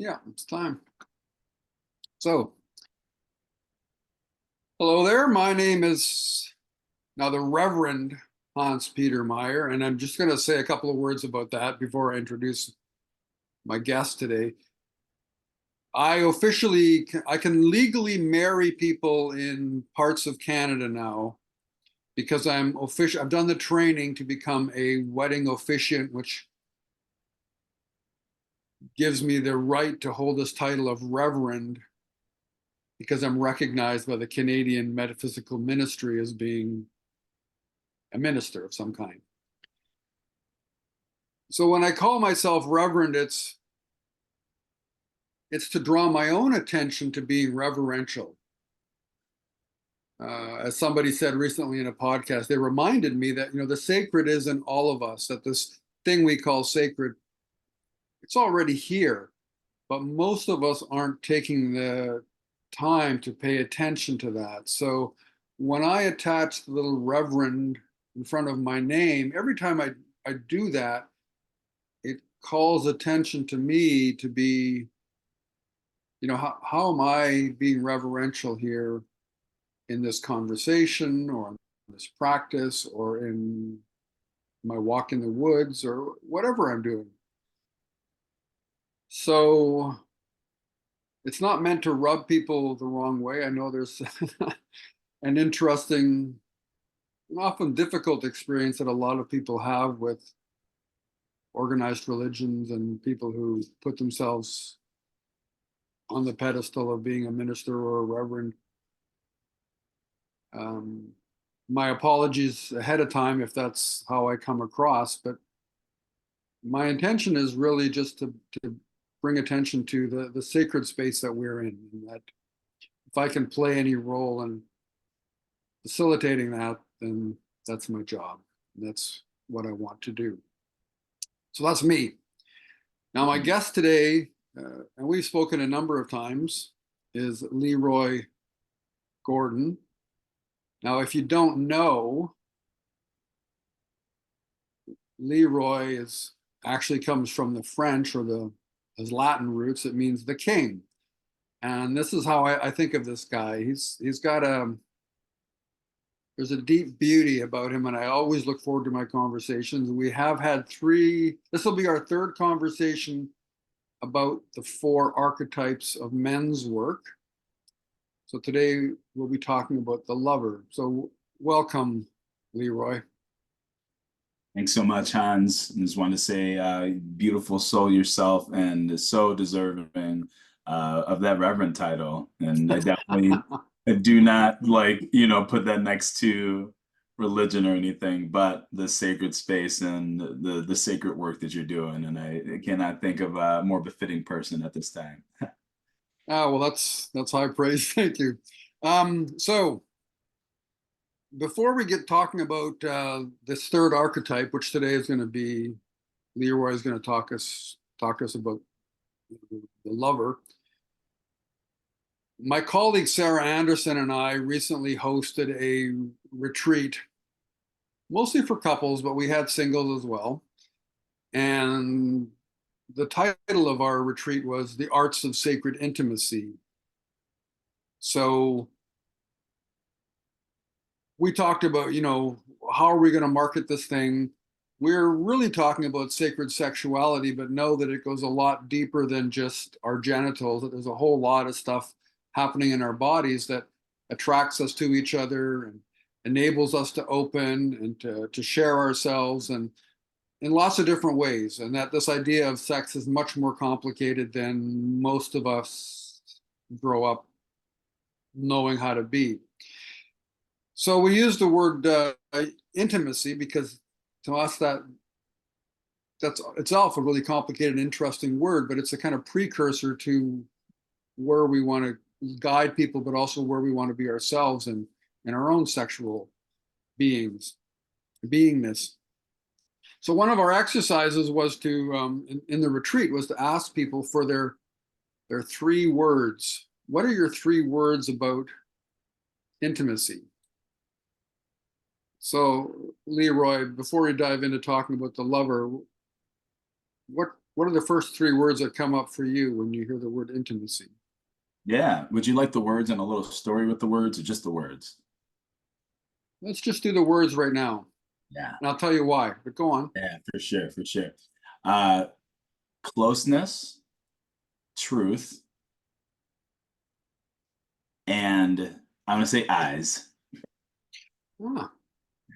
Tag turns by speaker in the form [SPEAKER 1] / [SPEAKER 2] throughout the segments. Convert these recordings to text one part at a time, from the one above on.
[SPEAKER 1] Yeah, it's time. So, hello there. My name is now the Reverend Hans Peter Meyer, and I'm just going to say a couple of words about that before I introduce my guest today. I can legally marry people in parts of Canada now because I've done the training to become a wedding officiant, which gives me the right to hold this title of Reverend because I'm recognized by the Canadian Metaphysical Ministry as being a minister of some kind. So when I call myself Reverend, it's to draw my own attention to being reverential. As somebody said recently in a podcast, they reminded me that the sacred is in all of us, that this thing we call sacred, it's already here, but most of us aren't taking the time to pay attention to that. So when I attach the little Reverend in front of my name, every time I do that, it calls attention to me to be, how am I being reverential here in this conversation or in this practice or in my walk in the woods or whatever I'm doing. So it's not meant to rub people the wrong way. I know there's an interesting, often difficult experience that a lot of people have with organized religions and people who put themselves on the pedestal of being a minister or a reverend. My apologies ahead of time if that's how I come across, but my intention is really just to bring attention to the sacred space that we're in, and that if I can play any role in facilitating that, then that's my job. That's what I want to do. So that's me. Now, my guest today, and we've spoken a number of times, is Leroy Gordon. Now, if you don't know, Leroy actually comes from the French or his Latin roots. It means the king. And this is how I think of this guy. He's got there's a deep beauty about him, and I always look forward to my conversations. We have had this will be our third conversation about the 4 archetypes of men's work. So today we'll be talking about the lover. So welcome, Leroy.
[SPEAKER 2] Thanks so much, Hans. I just want to say, beautiful soul yourself, and so deserving of that Reverend title. And I definitely do not put that next to religion or anything, but the sacred space and the sacred work that you're doing. And I cannot think of a more befitting person at this time.
[SPEAKER 1] Well, that's high praise. Thank you. So before we get talking about this third archetype, which today is going to be Leroy is going to talk us about the lover. My colleague Sarah Anderson and I recently hosted a retreat, mostly for couples, but we had singles as well. And the title of our retreat was The Arts of Sacred Intimacy. So we talked about, how are we going to market this thing? We're really talking about sacred sexuality, but know that it goes a lot deeper than just our genitals, that there's a whole lot of stuff happening in our bodies that attracts us to each other and enables us to open and to share ourselves and in lots of different ways. And that this idea of sex is much more complicated than most of us grow up knowing how to be. So we use the word intimacy because to us that's itself a really complicated, interesting word, but it's a kind of precursor to where we want to guide people, but also where we want to be ourselves and in our own sexual beingness. So one of our exercises was to, in the retreat, was to ask people for their 3 words. What are your 3 words about intimacy? So Leroy, before we dive into talking about the lover, what are the first three words that come up for you when you hear the word intimacy?
[SPEAKER 2] Yeah. Would you like the words and a little story with the words, or just the words?
[SPEAKER 1] Let's just do the words right now,
[SPEAKER 2] Yeah.
[SPEAKER 1] and I'll tell you why. But go on.
[SPEAKER 2] Yeah, for sure, for sure. Uh, Closeness, truth, and I'm gonna say eyes.
[SPEAKER 1] Ah,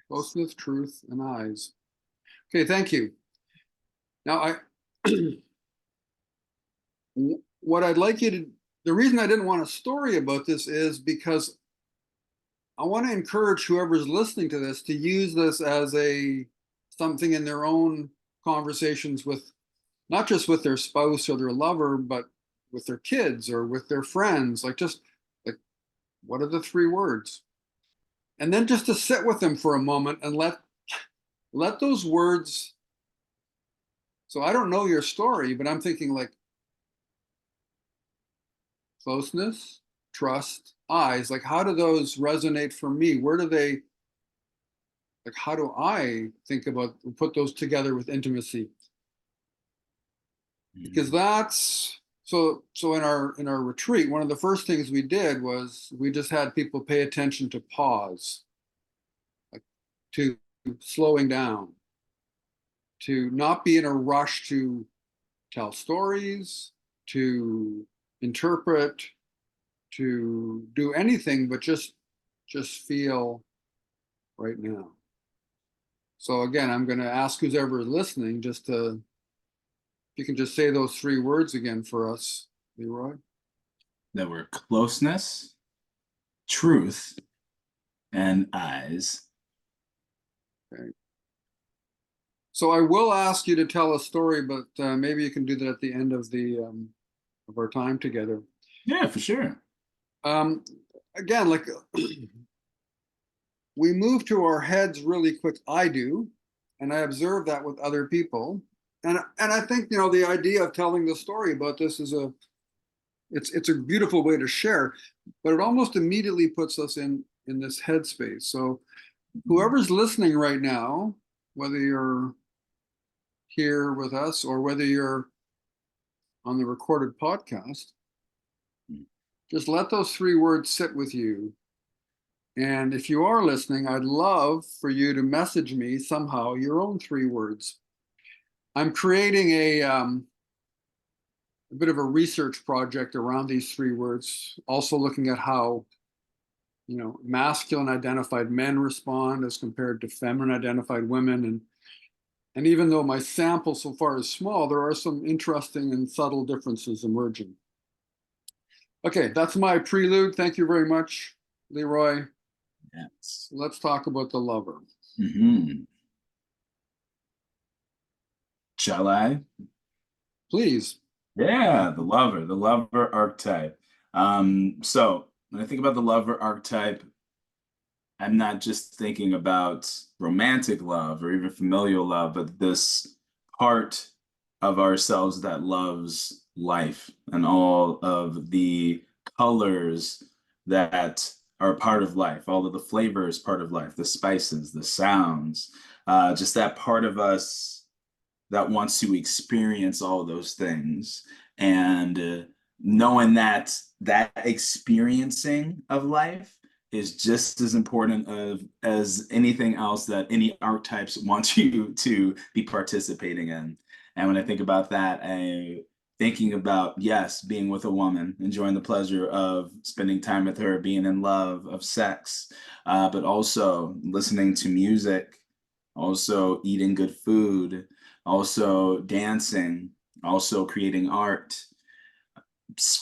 [SPEAKER 1] closeness, truth, and eyes. Okay, thank you. Now, what I'd like you to, the reason I didn't want a story about this is because I want to encourage whoever's listening to this to use this as a something in their own conversations with not just with their spouse or their lover, but with their kids or with their friends. Like just like what are the three words? And then just to sit with them for a moment and let those words. So I don't know your story, but I'm thinking like closeness, trust, eyes. Like how do those resonate for me? Where do they like how do I think about put those together with intimacy? Because
[SPEAKER 2] Mhm.
[SPEAKER 1] that's so in our retreat, one of the first things we did was we just had people pay attention to pause, like to slowing down, to not be in a rush to tell stories, to interpret, to do anything, but just feel right now. So again, I'm going to ask who's ever listening just to, if you can just say those three words again for us, Leroy.
[SPEAKER 2] That were closeness, truth, and eyes.
[SPEAKER 1] Okay. So I will ask you to tell a story, but maybe you can do that at the end of our time together.
[SPEAKER 2] Yeah, for sure.
[SPEAKER 1] Um, Again, like we move to our heads really quick. I do, and I observe that with other people. And I think the idea of telling the story about this is it's a beautiful way to share, but it almost immediately puts us in this headspace. So
[SPEAKER 2] Mhm.
[SPEAKER 1] whoever's listening right now, whether you're here with us or whether you're on the recorded podcast, just let those three words sit with you. And if you are listening, I'd love for you to message me somehow your own three words. I'm creating a bit of a research project around these three words, also looking at how masculine identified men respond as compared to feminine identified women. And even though my sample so far is small, there are some interesting and subtle differences emerging. Okay, that's my prelude. Thank you very much, Leroy.
[SPEAKER 2] Yes.
[SPEAKER 1] Let's talk about the lover.
[SPEAKER 2] Hmm. Shall I?
[SPEAKER 1] Please.
[SPEAKER 2] Yeah, the lover archetype. So when I think about the lover archetype, I'm not just thinking about romantic love or even familial love, but this part of ourselves that loves life and all of the colors that are a part of life, all of the flavors part of life, the spices, the sounds, just that part of us that wants to experience all those things. And knowing that that experiencing of life is just as important as anything else that any archetypes want you to be participating in. And when I think about that, I thinking about, yes, being with a woman, enjoying the pleasure of spending time with her, being in love, of sex, but also listening to music, also eating good food, also dancing, also creating art,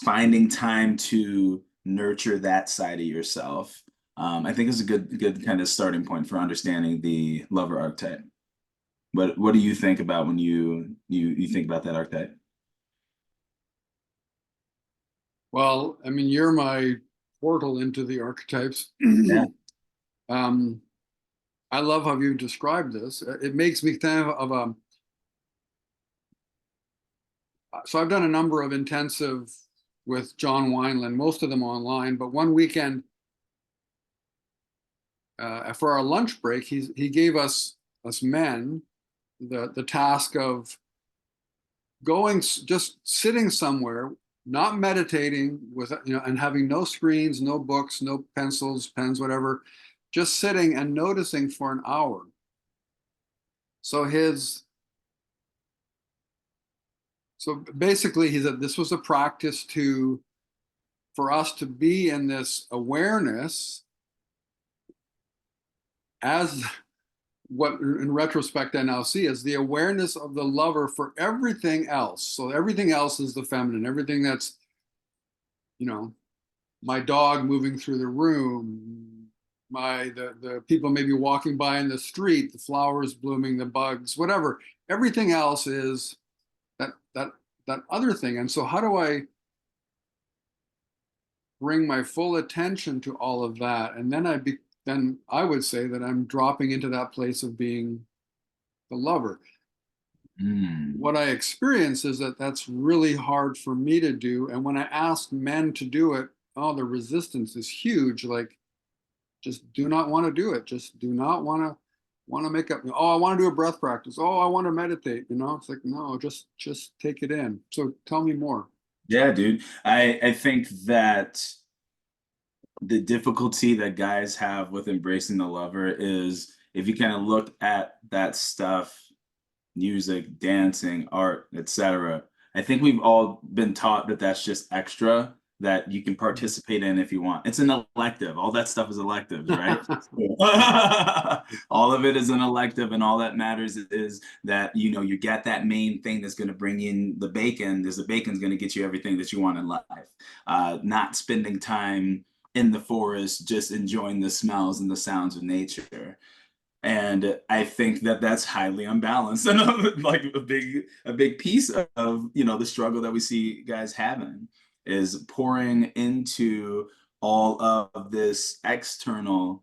[SPEAKER 2] finding time to nurture that side of yourself. I think is a good kind of starting point for understanding the lover archetype. But what do you think about when you think about that archetype?
[SPEAKER 1] Well, I mean, you're my portal into the archetypes.
[SPEAKER 2] Yeah.
[SPEAKER 1] um, I love how you described this. It makes me think of so I've done a number of intensive with John Wineland, most of them online, but one weekend for our lunch break, he gave us men the task of just sitting somewhere, not meditating with, and having no screens, no books, no pencils, pens, whatever, just sitting and noticing for an hour. So basically he said this was a practice for us to be in this awareness as what in retrospect I now see as the awareness of the lover for everything else. So everything else is the feminine, everything that's, you know, my dog moving through the room, the people maybe walking by in the street, the flowers blooming, the bugs, whatever. Everything else is that other thing. And so how do I bring my full attention to all of that? And then I would say that I'm dropping into that place of being the lover.
[SPEAKER 2] Mm.
[SPEAKER 1] What I experience is that that's really hard for me to do. And when I ask men to do it, oh, the resistance is huge. Like, just do not want to do it. Just do not want to make up. Oh, I want to do a breath practice. Oh, I want to meditate. It's like, no, just take it in. So tell me more.
[SPEAKER 2] Yeah, dude. I think that the difficulty that guys have with embracing the lover is if you kind of look at that stuff, music, dancing, art, etc. I think we've all been taught that that's just extra that you can participate in if you want. It's an elective. All that stuff is electives, right? All of it is an elective, and all that matters is that you get that main thing that's going to bring in the bacon. There's the bacon's going to get you everything that you want in life. Not spending time in the forest, just enjoying the smells and the sounds of nature. And I think that that's highly unbalanced and like a big piece of the struggle that we see guys having is pouring into all of this external,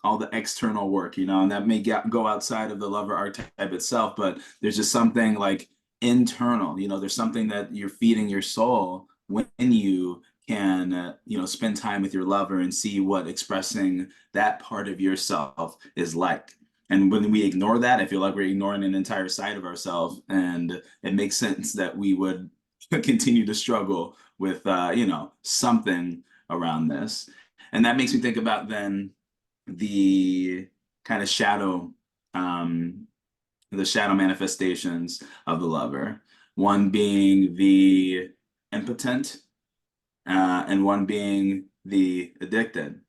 [SPEAKER 2] all the external work, and that may go outside of the lover archetype itself, but there's just something like internal, there's something that you're feeding your soul when you can spend time with your lover and see what expressing that part of yourself is like. And when we ignore that, I feel like we're ignoring an entire side of ourselves, and it makes sense that we would continue to struggle with something around this. And that makes me think about then the kind of um shadow manifestations of the lover, one being the impotent, and one being the addicted.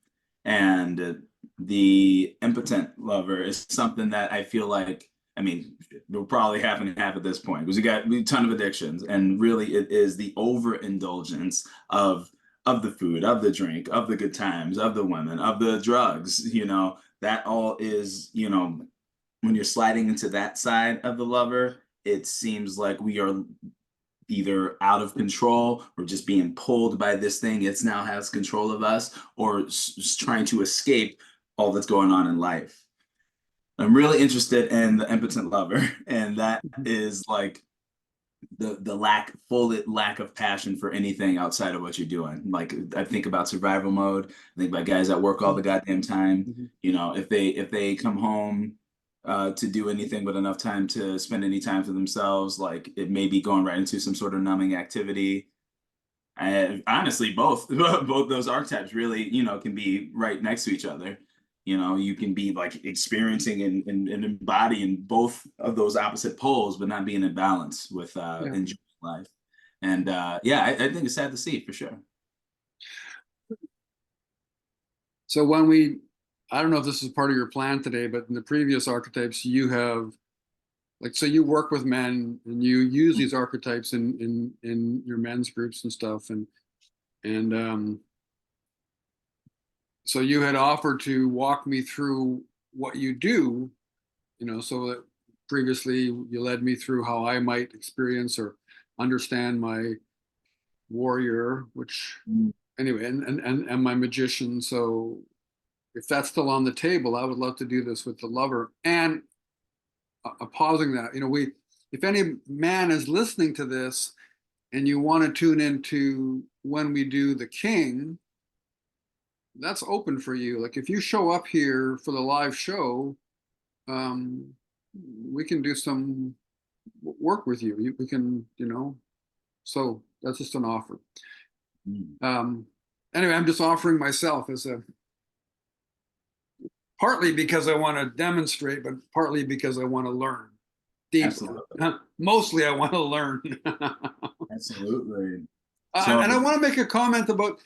[SPEAKER 2] And the impotent lover is something that I feel like, I mean, we're probably half and half at this point because we got a ton of addictions, and really it is the overindulgence of the food, of the drink, of the good times, of the women, of the drugs. That all is, when you're sliding into that side of the lover, it seems like we are either out of control or just being pulled by this thing. It's now has control of us, or trying to escape all that's going on in life. I'm really interested in the impotent lover, and that is like the full lack of passion for anything outside of what you're doing. Like I think about survival mode. I think about guys that work all the goddamn time. If they come home to do anything but enough time to spend any time for themselves, like it may be going right into some sort of numbing activity. And honestly, both both those archetypes really, can be right next to each other. You can be like experiencing and embodying both of those opposite poles, but not being in balance with
[SPEAKER 1] Yeah.
[SPEAKER 2] enjoying life. And yeah, I think it's sad to see for sure.
[SPEAKER 1] So I don't know if this is part of your plan today, but in the previous archetypes, you have so you work with men and you use these archetypes in your men's groups and stuff, and so you had offered to walk me through what you do, so that previously you led me through how I might experience or understand my warrior, which
[SPEAKER 2] Mm.
[SPEAKER 1] anyway, and my magician. So if that's still on the table, I would love to do this with the lover. And pausing that, if any man is listening to this and you want to tune into when we do the king, that's open for you. Like if you show up here for the live show, um, we can do some work with you. We can, so that's just an offer. Anyway, I'm just offering myself as partly because I want to demonstrate, but partly because I want to learn deeply.
[SPEAKER 2] Absolutely.
[SPEAKER 1] Mostly I want to learn.
[SPEAKER 2] Absolutely.
[SPEAKER 1] And I want to make a comment about,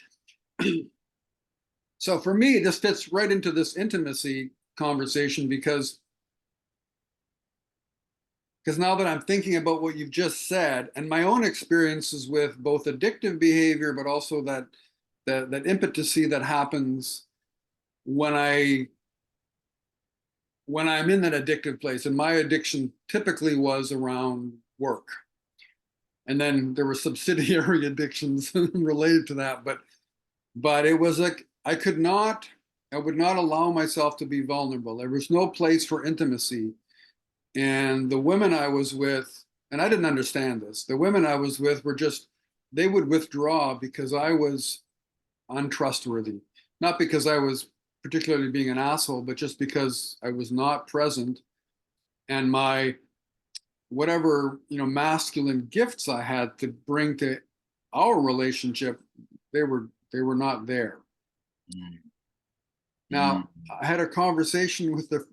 [SPEAKER 1] so for me, this fits right into this intimacy conversation because now that I'm thinking about what you've just said and my own experiences with both addictive behavior, but also that impetuosity that happens when I'm in that addictive place. And my addiction typically was around work. And then there were subsidiary addictions related to that. But it was like I would not allow myself to be vulnerable. There was no place for intimacy. And the women I was with, and I didn't understand this, the women I was with were just, they would withdraw because I was untrustworthy. Not because I was particularly being an asshole, but just because I was not present. And my whatever, masculine gifts I had to bring to our relationship, they were not there. Now, I had a conversation with a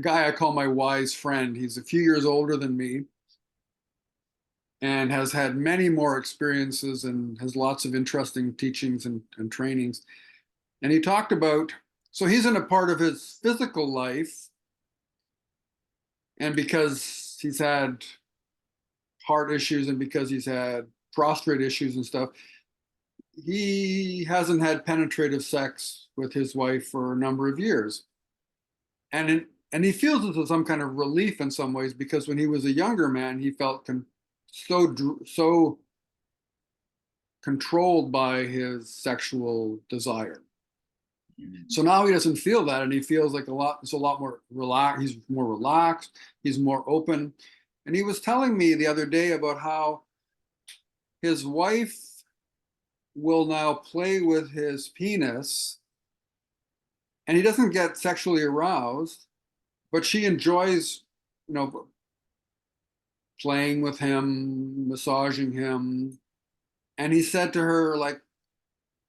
[SPEAKER 1] guy I call my wise friend. He's a few years older than me and has had many more experiences and has lots of interesting teachings and trainings. And he talked about, so he's in a part of his physical life, and because he's had heart issues and because he's had prostate issues and stuff, he hasn't had penetrative sex with his wife for a number of years. And he feels this as some kind of relief in some ways, because when he was a younger man, he felt so controlled by his sexual desire. So now he doesn't feel that, and he feels like it's a lot more relaxed. He's more relaxed. He's more open. And he was telling me the other day about how his wife will now play with his penis, and he doesn't get sexually aroused, but she enjoys, playing with him, massaging him. And he said to her, like,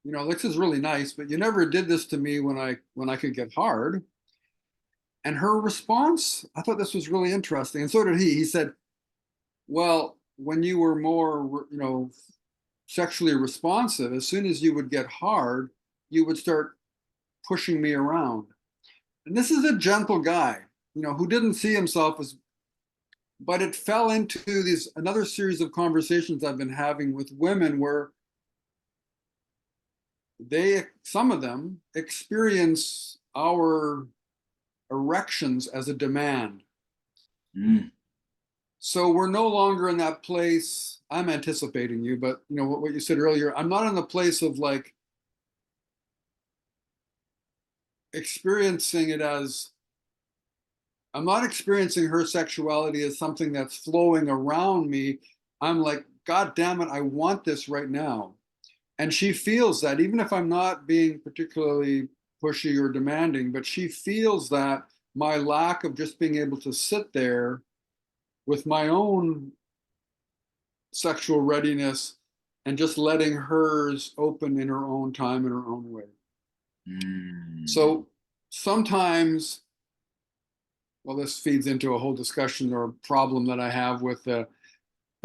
[SPEAKER 1] this is really nice, but you never did this to me when I could get hard. And her response, I thought this was really interesting, and so did he. He said, well, when you were more, sexually responsive, as soon as you would get hard, you would start pushing me around. And this is a gentle guy, who didn't see himself as, but it fell into another series of conversations I've been having with women where some of them experience our erections as a demand. So we're no longer in that place. I'm anticipating you, but what you said earlier, I'm not in the place of like experiencing it as, I'm not experiencing her sexuality as something that's flowing around me. I'm like, God damn it, I want this right now. And she feels that, even if I'm not being particularly pushy or demanding, but she feels that my lack of just being able to sit there with my own sexual readiness and just letting hers open in her own time, in her own way. So sometimes, well, this feeds into a whole discussion or problem that I have with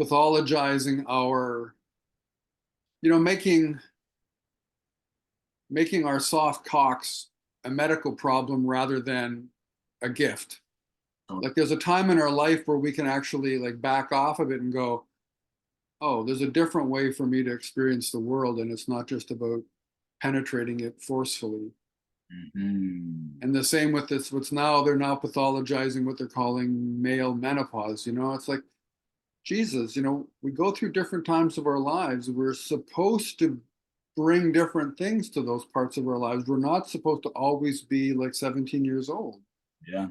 [SPEAKER 1] pathologizing our, making our soft cocks a medical problem rather than a gift. Like there's a time in our life where we can actually like back off of it and go, oh, there's a different way for me to experience the world, and it's not just about penetrating it forcefully. And the same with this, they're now pathologizing what they're calling male menopause. It's like, Jesus, we go through different times of our lives. We're supposed to bring different things to those parts of our lives. We're not supposed to always be like 17 years old.
[SPEAKER 2] Yeah.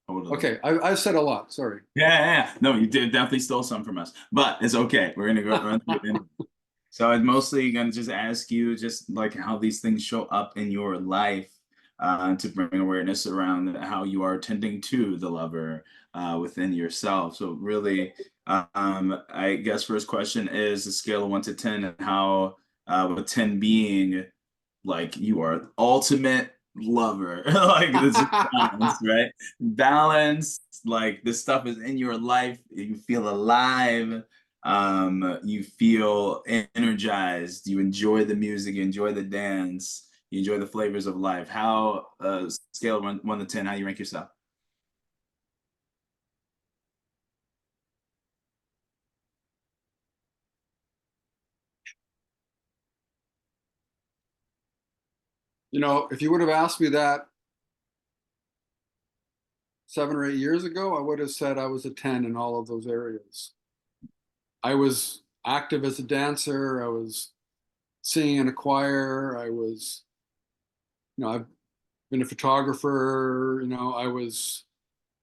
[SPEAKER 2] Totally.
[SPEAKER 1] Okay, I've said a lot. Sorry.
[SPEAKER 2] Yeah. No, you did definitely stole some from us, but it's okay. We're gonna go run through it. So I'm mostly gonna just ask you just like how these things show up in your life. to bring awareness around how you are tending to the lover within yourself. So really, I guess first question is the scale of 1 to 10, and how with 10 being like you are ultimate lover. Like this is balance, right? Balance, like this stuff is in your life, you feel alive, you feel energized, you enjoy the music, you enjoy the dance, you enjoy the flavors of life. How scale of 1 to 10, how you rank yourself?
[SPEAKER 1] If you would have asked me that 7 or 8 years ago, I would have said I was a 10 in all of those areas. I was active as a dancer. I was singing in a choir. I've been a photographer.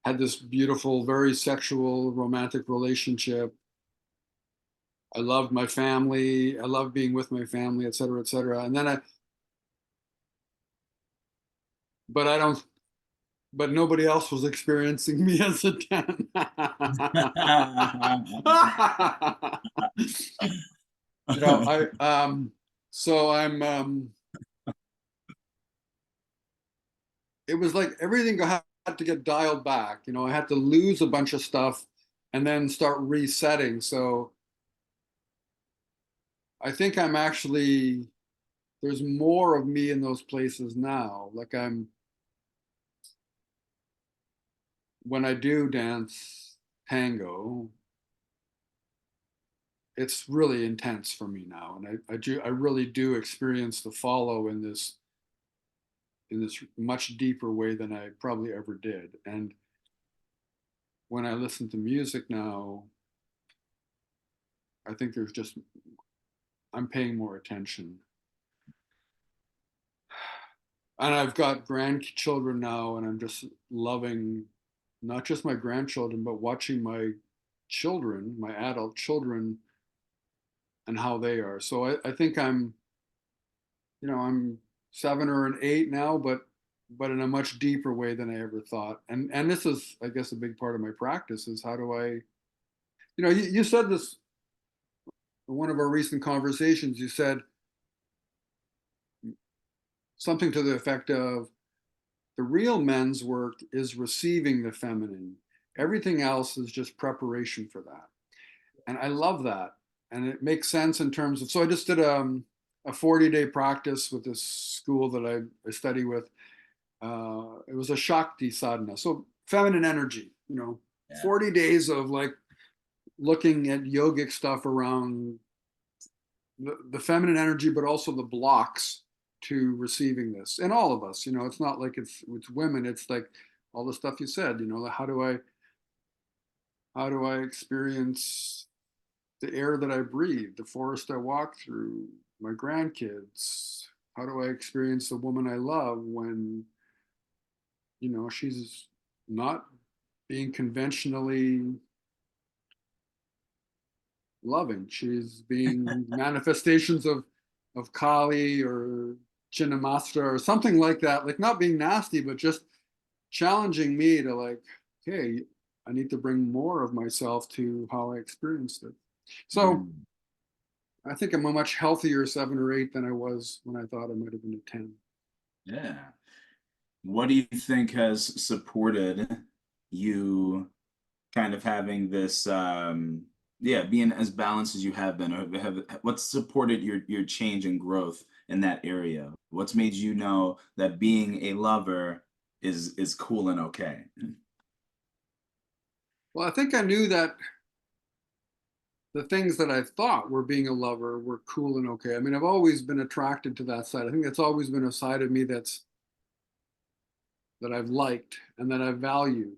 [SPEAKER 1] Had this beautiful, very sexual, romantic relationship. I loved my family. I loved being with my family, et cetera, et cetera. But I don't, but nobody else was experiencing me as a 10. You know, I, so I'm, it was like everything had to get dialed back. I had to lose a bunch of stuff and then start resetting. So I think there's more of me in those places now. Like when I do dance tango, it's really intense for me now. And I really do experience the follow in this much deeper way than I probably ever did. And when I listen to music now, I think I'm paying more attention. And I've got grandchildren now, and I'm just loving not just my grandchildren, but watching my children, my adult children, and how they are. So I think I'm 7 or an 8 now, but in a much deeper way than I ever thought. And this is, I guess, a big part of my practice is how do you said this in one of our recent conversations. You said something to the effect of the real men's work is receiving the feminine. Everything else is just preparation for that. And I love that. And it makes sense in terms of, so I just did a 40-day practice with this school that I study with. It was a Shakti sadhana. So feminine energy,
[SPEAKER 2] Yeah.
[SPEAKER 1] 40 days of like looking at yogic stuff around the feminine energy, but also the blocks to receiving this. And all of us, it's not like it's women. It's like all the stuff you said, how do I experience the air that I breathe, the forest I walk through, my grandkids? How do I experience the woman I love when, she's not being conventionally loving? She's being manifestations of Kali or Chinnamasta or something like that, like not being nasty, but just challenging me to like, okay, I need to bring more of myself to how I experienced it. So
[SPEAKER 2] Mm.
[SPEAKER 1] I think I'm a much healthier 7 or 8 than I was when I thought I might have been a 10.
[SPEAKER 2] Yeah. What do you think has supported you kind of having this yeah, being as balanced as you have been, or what's supported your change and growth in that area? What's made you know that being a lover is cool and okay?
[SPEAKER 1] Well, I think I knew that the things that I thought were being a lover were cool and okay. I mean, I've always been attracted to that side. I think that's always been a side of me that I've liked and that I've valued.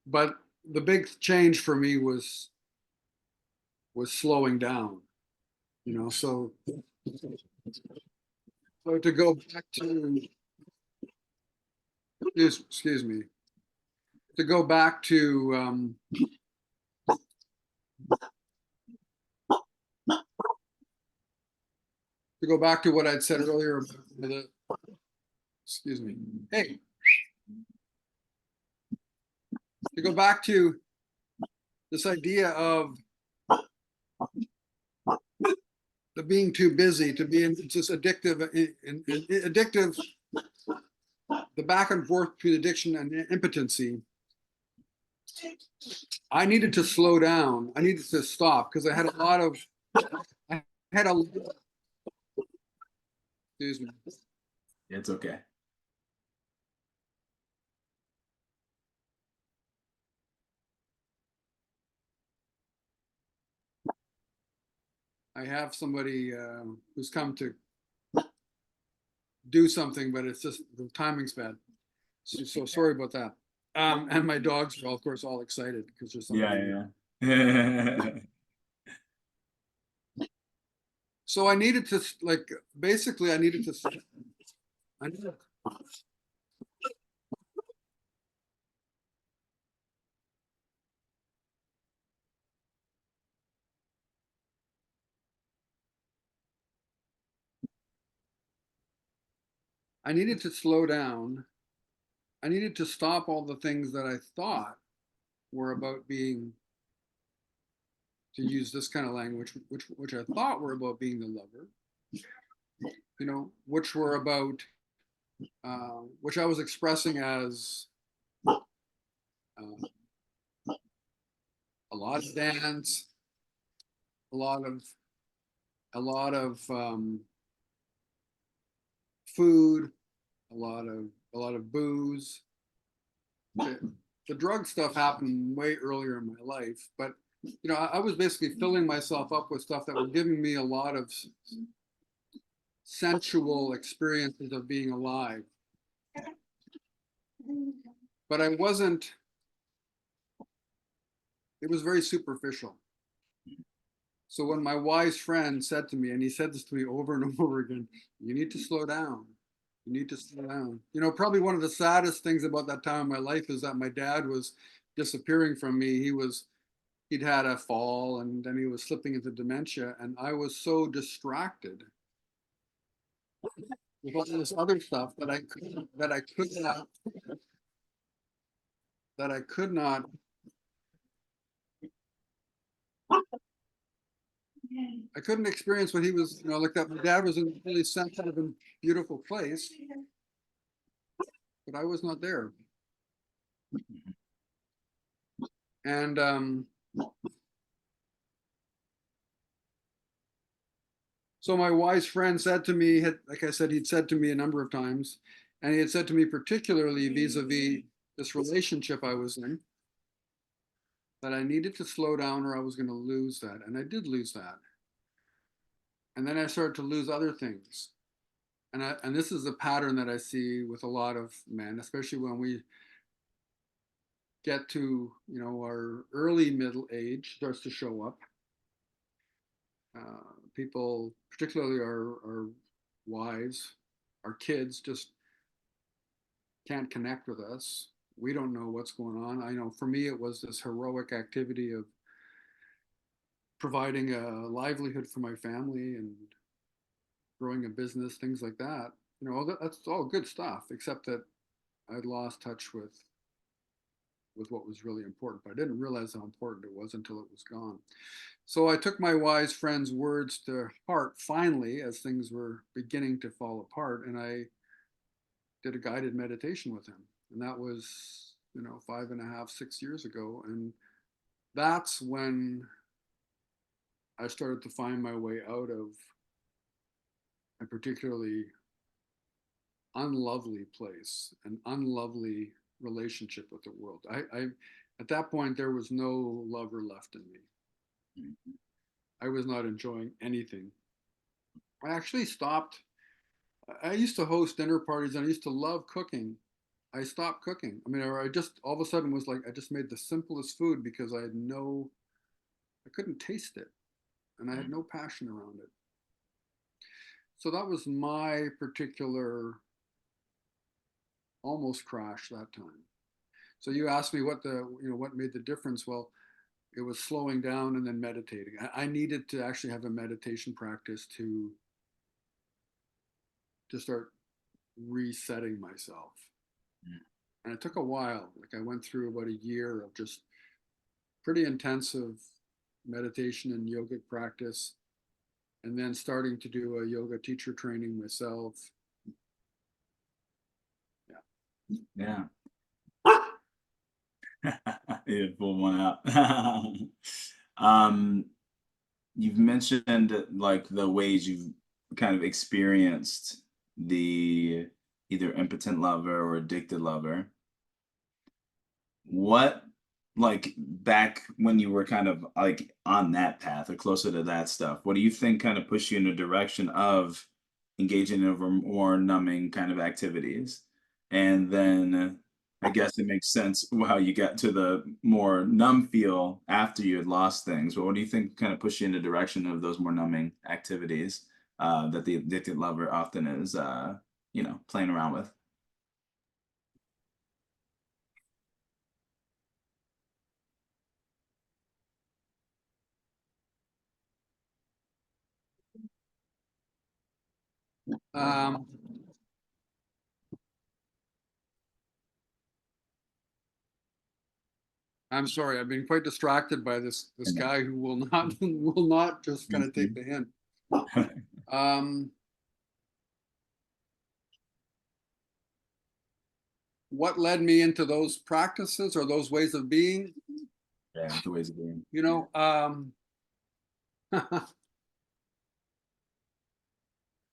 [SPEAKER 1] But the big change for me was slowing down, So to go back to excuse me, to go back to to go back to what I'd said earlier, excuse me, hey, to go back to this idea of the being too busy, to being just addictive, addictive, the back and forth between addiction and impotency. I needed to slow down. I needed to stop because I had a lot of, I had a, excuse me.
[SPEAKER 2] It's okay.
[SPEAKER 1] I have somebody who's come to do something, but it's just the timing's bad. So sorry about that. And my dogs are, of course, all excited because there's something.
[SPEAKER 2] Yeah.
[SPEAKER 1] So I needed to, like, basically, I needed to, I needed, I needed to slow down. I needed to stop all the things that I thought were about being, to use this kind of language, which I thought were about being the lover, which were about, which I was expressing as a lot of dance, a lot of, food, a lot of booze. The drug stuff happened way earlier in my life, but I was basically filling myself up with stuff that was giving me a lot of sensual experiences of being alive. But I wasn't, it was very superficial. So when my wise friend said to me, and he said this to me over and over again, you need to slow down. You need to slow down. Probably one of the saddest things about that time in my life is that my dad was disappearing from me. He'd had a fall and then he was slipping into dementia. And I was so distracted with all this other stuff that I could not I couldn't experience what he was, like that. My dad was in a really sensitive and beautiful place, but I was not there. And so my wise friend said to me, like I said, he'd said to me a number of times, and he had said to me particularly vis-a-vis this relationship I was in, that I needed to slow down or I was going to lose that. And I did lose that. And then I started to lose other things. And this is a pattern that I see with a lot of men, especially when we get to, our early middle age starts to show up. People, particularly our wives, our kids, just can't connect with us. We don't know what's going on. I know for me, it was this heroic activity of providing a livelihood for my family and growing a business, things like that. That's all good stuff, except that I'd lost touch with what was really important, but I didn't realize how important it was until it was gone. So I took my wise friend's words to heart finally as things were beginning to fall apart, and I did a guided meditation with him. And that was, 5.5, 6 years ago. And that's when I started to find my way out of a particularly unlovely place, an unlovely relationship with the world. I at that point there was no lover left in me. I was not enjoying anything. I actually stopped. I used to host dinner parties and I used to love cooking. I stopped cooking. I mean, I just all of a sudden was like, I just made the simplest food because I couldn't taste it and I had no passion around it. So that was my particular almost crash that time. So you asked me what made the difference. Well, it was slowing down and then meditating. I needed to actually have a meditation practice to to start resetting myself.
[SPEAKER 2] Mm.
[SPEAKER 1] And it took a while. Like I went through about a year of just pretty intensive meditation and yogic practice, and then starting to do a yoga teacher training myself.
[SPEAKER 2] Yeah. Yeah, pull one out. um, you've mentioned like the ways you've kind of experienced the either impotent lover or addicted lover. What, like back when you were kind of like on that path or closer to that stuff, what do you think kind of pushed you in the direction of engaging in more numbing kind of activities? And then I guess it makes sense how you got to the more numb feel after you had lost things. But what do you think kind of pushed you in the direction of those more numbing activities that the addicted lover often is, playing around with?
[SPEAKER 1] Um, I'm sorry, I've been quite distracted by this
[SPEAKER 2] You
[SPEAKER 1] guy who will not will not just kind of take the hint.
[SPEAKER 2] know?
[SPEAKER 1] Um, what led me into those practices or those ways of being?
[SPEAKER 2] Yeah, the ways of being.
[SPEAKER 1] You know,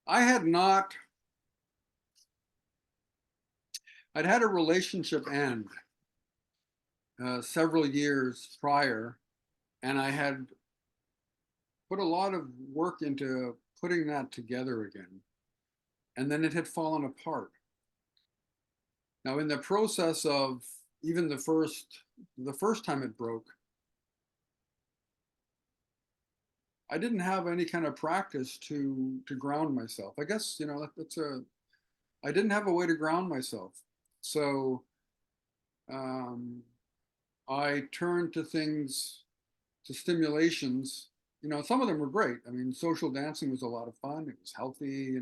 [SPEAKER 1] I had not. I'd had a relationship end several years prior, and I had put a lot of work into putting that together again, and then it had fallen apart. Now, in the process of even the first time it broke, I didn't have any kind of practice to ground myself. I guess that's a I didn't have a way to ground myself, so um, I turned to things, to stimulations. Some of them were great. I mean, social dancing was a lot of fun. It was healthy.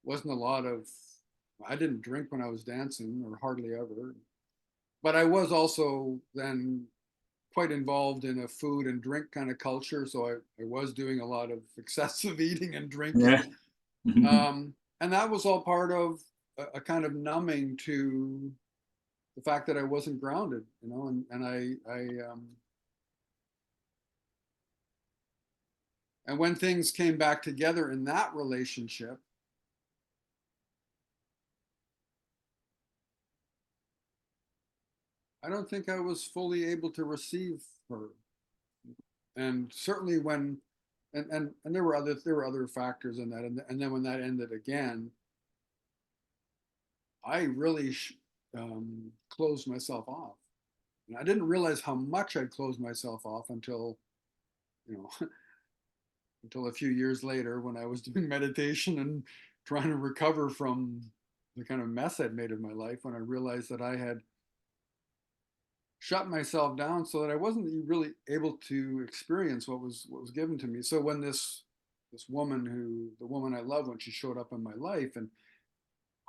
[SPEAKER 1] Wasn't a lot of. I didn't drink when I was dancing, or hardly ever. But I was also then quite involved in a food and drink kind of culture, so I was doing a lot of excessive eating and drinking,
[SPEAKER 2] Yeah. Mhm.
[SPEAKER 1] and that was all part of a kind of numbing to the fact that I wasn't grounded, and and when things came back together in that relationship, I don't think I was fully able to receive her, and certainly when, and there were other factors in that, and then when that ended again, I really closed myself off. And I didn't realize how much I'd closed myself off until, you know, until a few years later when I was doing meditation and trying to recover from the kind of mess I'd made of my life, when I realized that I had shut myself down so that I wasn't really able to experience what was given to me. So when this woman, the woman I love, when she showed up in my life and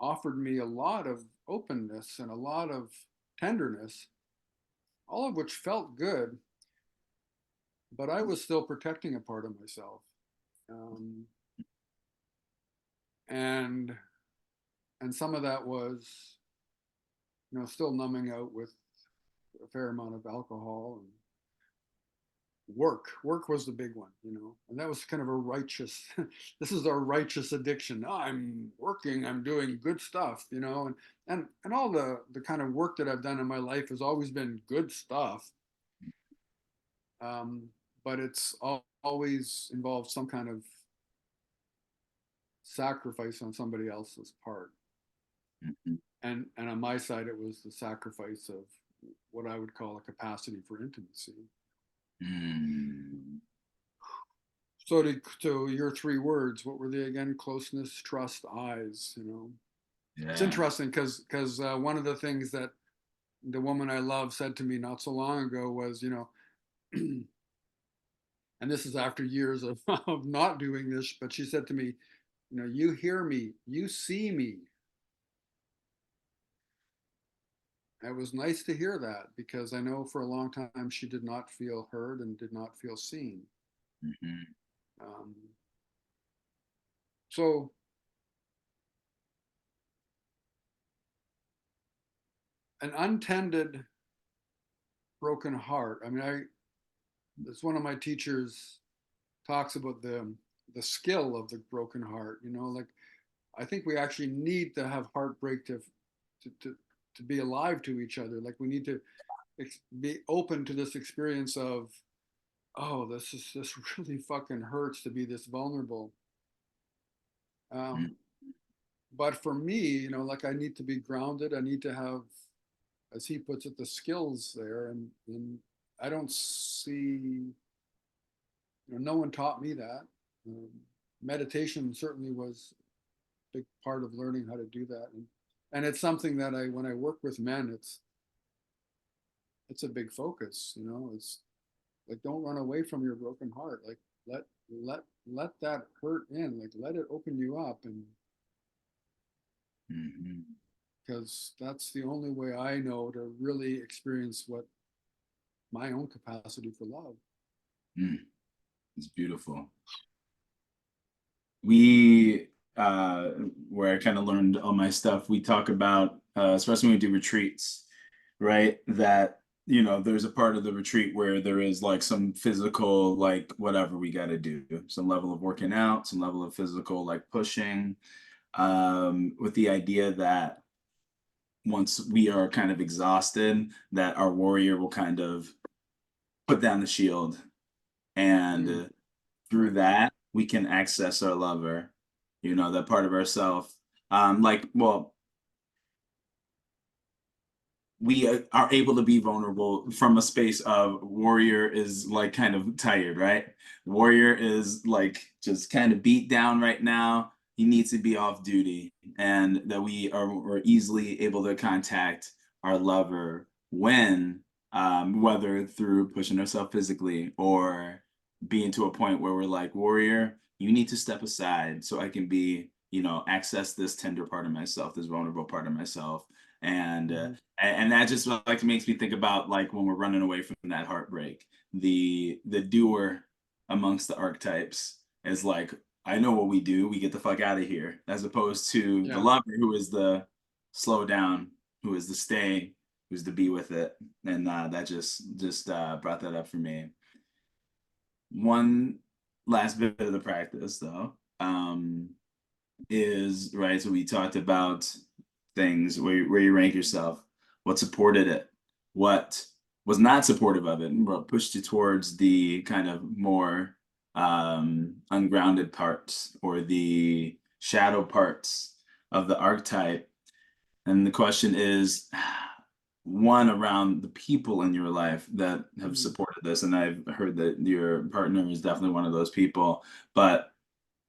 [SPEAKER 1] offered me a lot of openness and a lot of tenderness, all of which felt good, but I was still protecting a part of myself, um, and some of that was, still numbing out with a fair amount of alcohol and work. Work was the big one, and that was kind of a righteous. This is our righteous addiction. Oh, I'm working. I'm doing good stuff, and all the kind of work that I've done in my life has always been good stuff. Um, but it's always involved some kind of sacrifice on somebody else's part.
[SPEAKER 2] Mhm.
[SPEAKER 1] And on my side, it was the sacrifice of what I would call a capacity for intimacy.
[SPEAKER 2] Mm.
[SPEAKER 1] So to your three words, what were they again? Closeness, trust, eyes. It's
[SPEAKER 2] Yeah.
[SPEAKER 1] interesting because one of the things that the woman I love said to me not so long ago was, and this is after years of, of not doing this, but she said to me, You know, you hear me, you see me. It was nice to hear that because I know for a long time she did not feel heard and did not feel seen.
[SPEAKER 2] Mhm.
[SPEAKER 1] Um, so an untended broken heart. I mean, it's one of my teachers talks about the skill of the broken heart. You know, like I think we actually need to have heartbreak to to, to be alive to each other. Like we need to be open to this experience of, oh, this really fucking hurts to be this vulnerable.
[SPEAKER 2] Mhm.
[SPEAKER 1] Um, but for me, you know, like I need to be grounded. I need to have, as he puts it, the skills there, and I don't see, you know, no one taught me that. Um, Meditation certainly was a big part of learning how to do that, and it's something that I, when I work with men, it's a big focus. You know, it's like don't run away from your broken heart. Like let let that hurt in. Like let it open you up, and
[SPEAKER 2] Mhm.
[SPEAKER 1] because that's the only way I know to really experience what my own capacity for love.
[SPEAKER 2] Mm. It's beautiful. We where I kind of learned all my stuff, we talk about especially when we do retreats, right? That there's a part of the retreat where there is like some physical, like whatever we got to do, some level of working out, some level of physical like pushing, with the idea that once we are kind of exhausted, that our warrior will kind of put down the shield, and
[SPEAKER 1] Mm,
[SPEAKER 2] through
[SPEAKER 1] right.
[SPEAKER 2] that we can access our lover, that part of ourself. Like, well, we are able to be vulnerable from a space of warrior is like kind of tired, right? Warrior is like just kind of beat down right now. He needs to be off duty, and that we're easily able to contact our lover when, whether through pushing ourselves physically or being to a point where we're like, warrior, you need to step aside so I can be, access this tender part of myself, this vulnerable part of myself. And
[SPEAKER 1] Mm-hmm.
[SPEAKER 2] and that just like makes me think about like when we're running away from that heartbreak, the doer amongst the archetypes is like, I know what we do, we get the fuck out of here, as opposed to the
[SPEAKER 1] Yeah.
[SPEAKER 2] lover, who is the slow down, who is the stay, who's the be with it. And that just brought that up for me. One last bit of the practice though, is right. So we talked about things where you rank yourself, what supported it, what was not supportive of it, and what pushed you towards the kind of more ungrounded parts or the shadow parts of the archetype. And the question is, one, around the people in your life that have
[SPEAKER 1] Mm-hmm.
[SPEAKER 2] supported this. And I've heard that your partner is definitely one of those people. But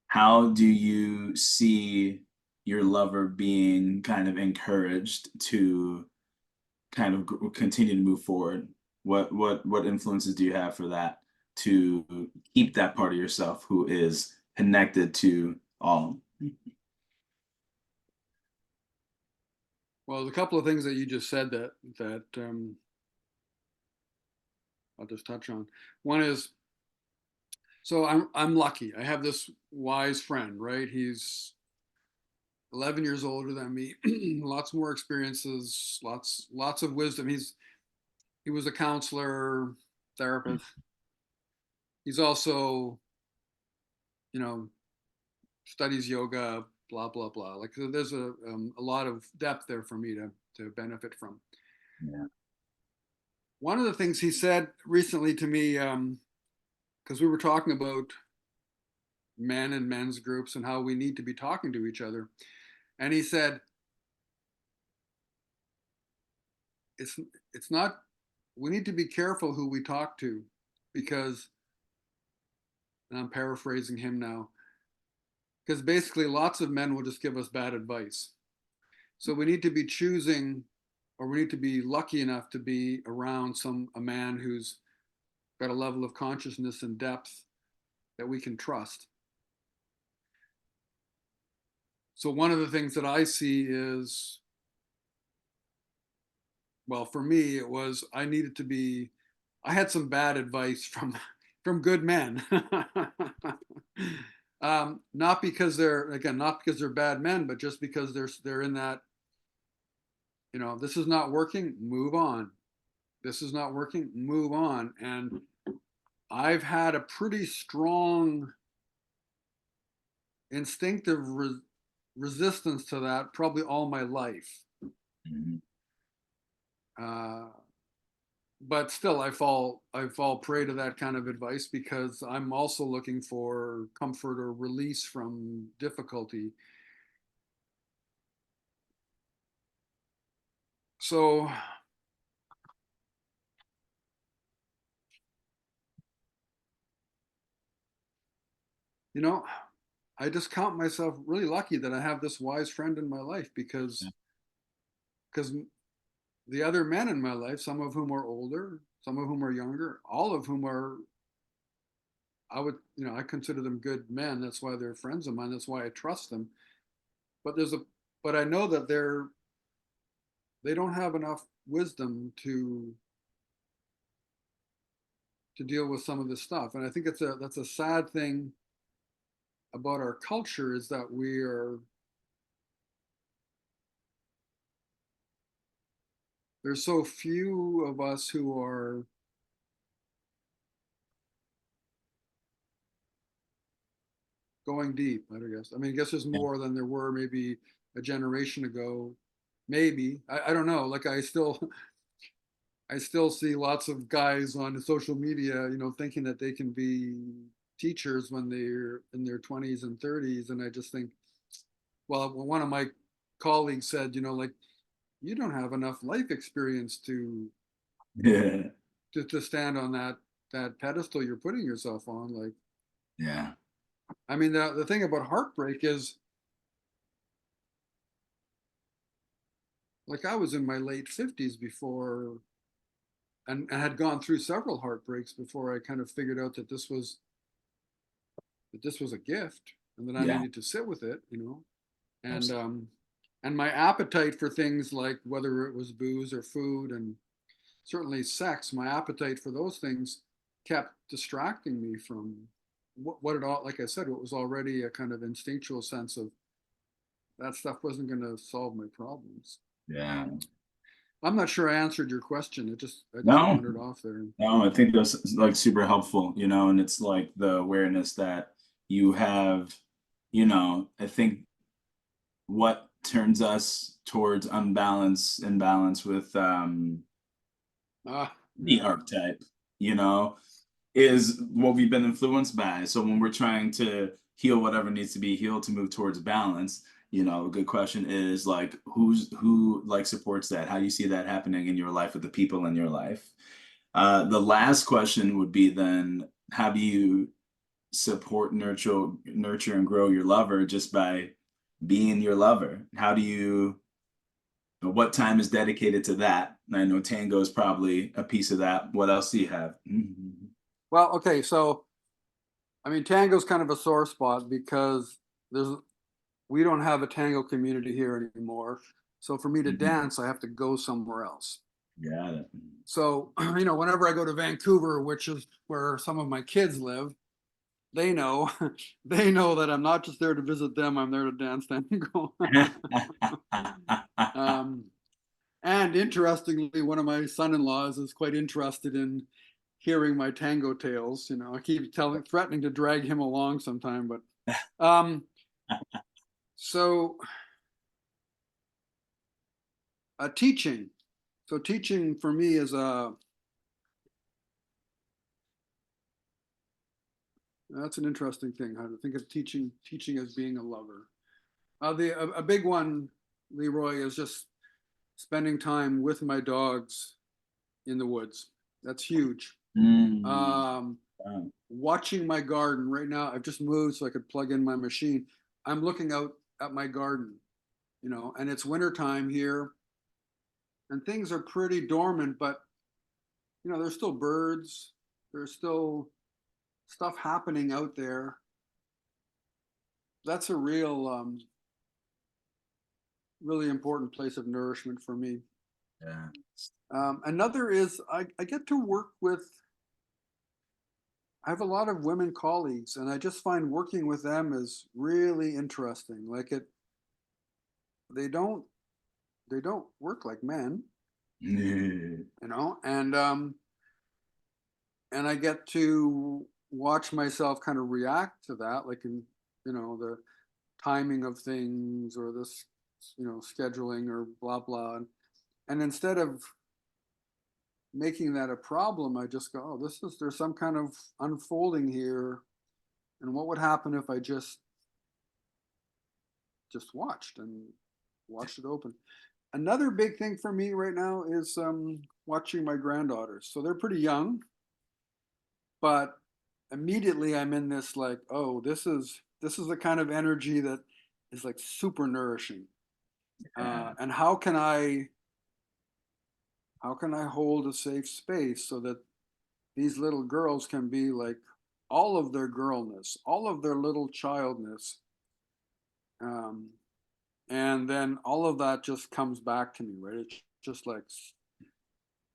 [SPEAKER 2] how do you see your lover being kind of encouraged to kind of continue to move forward? What influences do you have for that to keep that part of yourself who is connected to all?
[SPEAKER 1] Well, there's a couple of things that you just said that I'll just touch on. One is, so I'm lucky. I have this wise friend, right? He's 11 years older than me, lots more experiences, lots of wisdom. He was a counselor, therapist. He's also, you know, studies yoga, blah blah blah. Like there's a lot of depth there for me to benefit from.
[SPEAKER 2] Yeah.
[SPEAKER 1] One of the things he said recently to me, because we were talking about men and men's groups and how we need to be talking to each other, and he said it's it's not. We need to be careful who we talk to because, and I'm paraphrasing him now, because basically lots of men will just give us bad advice. So we need to be choosing, or we need to be lucky enough to be around a man who's got a level of consciousness and depth that we can trust. So one of the things that I see is, well, for me, it was I needed to be. I had some bad advice from good men. Not because they're, again, not because they're bad men, but just because they're in that, this is not working, move on. This is not working, move on. And I've had a pretty strong instinctive resistance to that probably all my life.
[SPEAKER 2] Mhm.
[SPEAKER 1] Uh, but still, I fall prey to that kind of advice because I'm also looking for comfort or release from difficulty. So, you know, I just count myself really lucky that I have this wise friend in my life because the other men in my life, some of whom are older, some of whom are younger, all of whom are, I consider them good men. That's why they're friends of mine. That's why I trust them. But but I know that they don't have enough wisdom to deal with some of this stuff. And I think that's a sad thing about our culture is that there's so few of us who are going deep. I guess. I mean, I guess there's
[SPEAKER 2] Yeah.
[SPEAKER 1] more than there were maybe a generation ago. Maybe I don't know. Like I still see lots of guys on social media, thinking that they can be teachers when they're in their 20s and 30s, and I just think, well, one of my colleagues said, like you don't have enough life experience
[SPEAKER 2] Yeah.
[SPEAKER 1] to stand on that pedestal you're putting yourself on. Like,
[SPEAKER 2] Yeah.
[SPEAKER 1] I mean, the thing about heartbreak is, like, I was in my late 50s before, and had gone through several heartbreaks before I kind of figured out that this was a gift and that I
[SPEAKER 2] Yeah.
[SPEAKER 1] needed to sit with it, and
[SPEAKER 2] Absolutely.
[SPEAKER 1] and my appetite for things like whether it was booze or food and certainly sex, my appetite for those things kept distracting me from what it all, like I said, what was already a kind of instinctual sense of that stuff wasn't going to solve my problems.
[SPEAKER 2] Yeah.
[SPEAKER 1] I'm not sure I answered your question. I just
[SPEAKER 2] No,
[SPEAKER 1] wandered off there.
[SPEAKER 2] no, I think that's like super helpful, and it's like the awareness that you have, I think what turns us towards imbalance with
[SPEAKER 1] Ah,
[SPEAKER 2] the
[SPEAKER 1] yeah.
[SPEAKER 2] archetype, you know, is what we've been influenced by. So when we're trying to heal whatever needs to be healed to move towards balance, a good question is like who like supports that? How do you see that happening in your life with the people in your life? The last question would be then how do you support, nurture and grow your lover just by being your lover? How do you what time is dedicated to that? I know tango is probably a piece of that. What else do you have? Mhm.
[SPEAKER 1] Well, okay, so I mean, tango's kind of a sore spot because there's we don't have a tango community here anymore. So for me to
[SPEAKER 2] Mhm.
[SPEAKER 1] dance, I have to go somewhere else.
[SPEAKER 2] Got it.
[SPEAKER 1] So, whenever I go to Vancouver, which is where some of my kids live, they know they know that I'm not just there to visit them, I'm there to dance tango. um, and interestingly, one of my son-in-laws is quite interested in hearing my tango tales. I keep threatening to drag him along sometime, but um, so teaching. So teaching for me is that's an interesting thing. How to think of teaching as being a lover. A big one, Leroy, is just spending time with my dogs in the woods. That's huge.
[SPEAKER 2] Mm,
[SPEAKER 1] Um,
[SPEAKER 2] wow.
[SPEAKER 1] Watching my garden right now. I've just moved so I could plug in my machine. I'm looking out at my garden, and it's wintertime here, and things are pretty dormant, but there's still birds. There's still stuff happening out there. That's a real really important place of nourishment for me.
[SPEAKER 2] Yeah.
[SPEAKER 1] Another is I get to work with. I have a lot of women colleagues, and I just find working with them is really interesting. Like they don't they don't work like men, you know, and I get to watch myself kind of react to that, like in the timing of things or this scheduling or blah blah, and instead of making that a problem, I just go, oh, there's some kind of unfolding here, and what would happen if I just watched it open. Another big thing for me right now is watching my granddaughters. So they're pretty young, but immediately I'm in this like, oh, this is the kind of energy that is like super nourishing.
[SPEAKER 2] Yeah.
[SPEAKER 1] And how can I hold a safe space so that these little girls can be like all of their girlness, all of their little childness, um, and then all of that just comes back to me, right? It's just like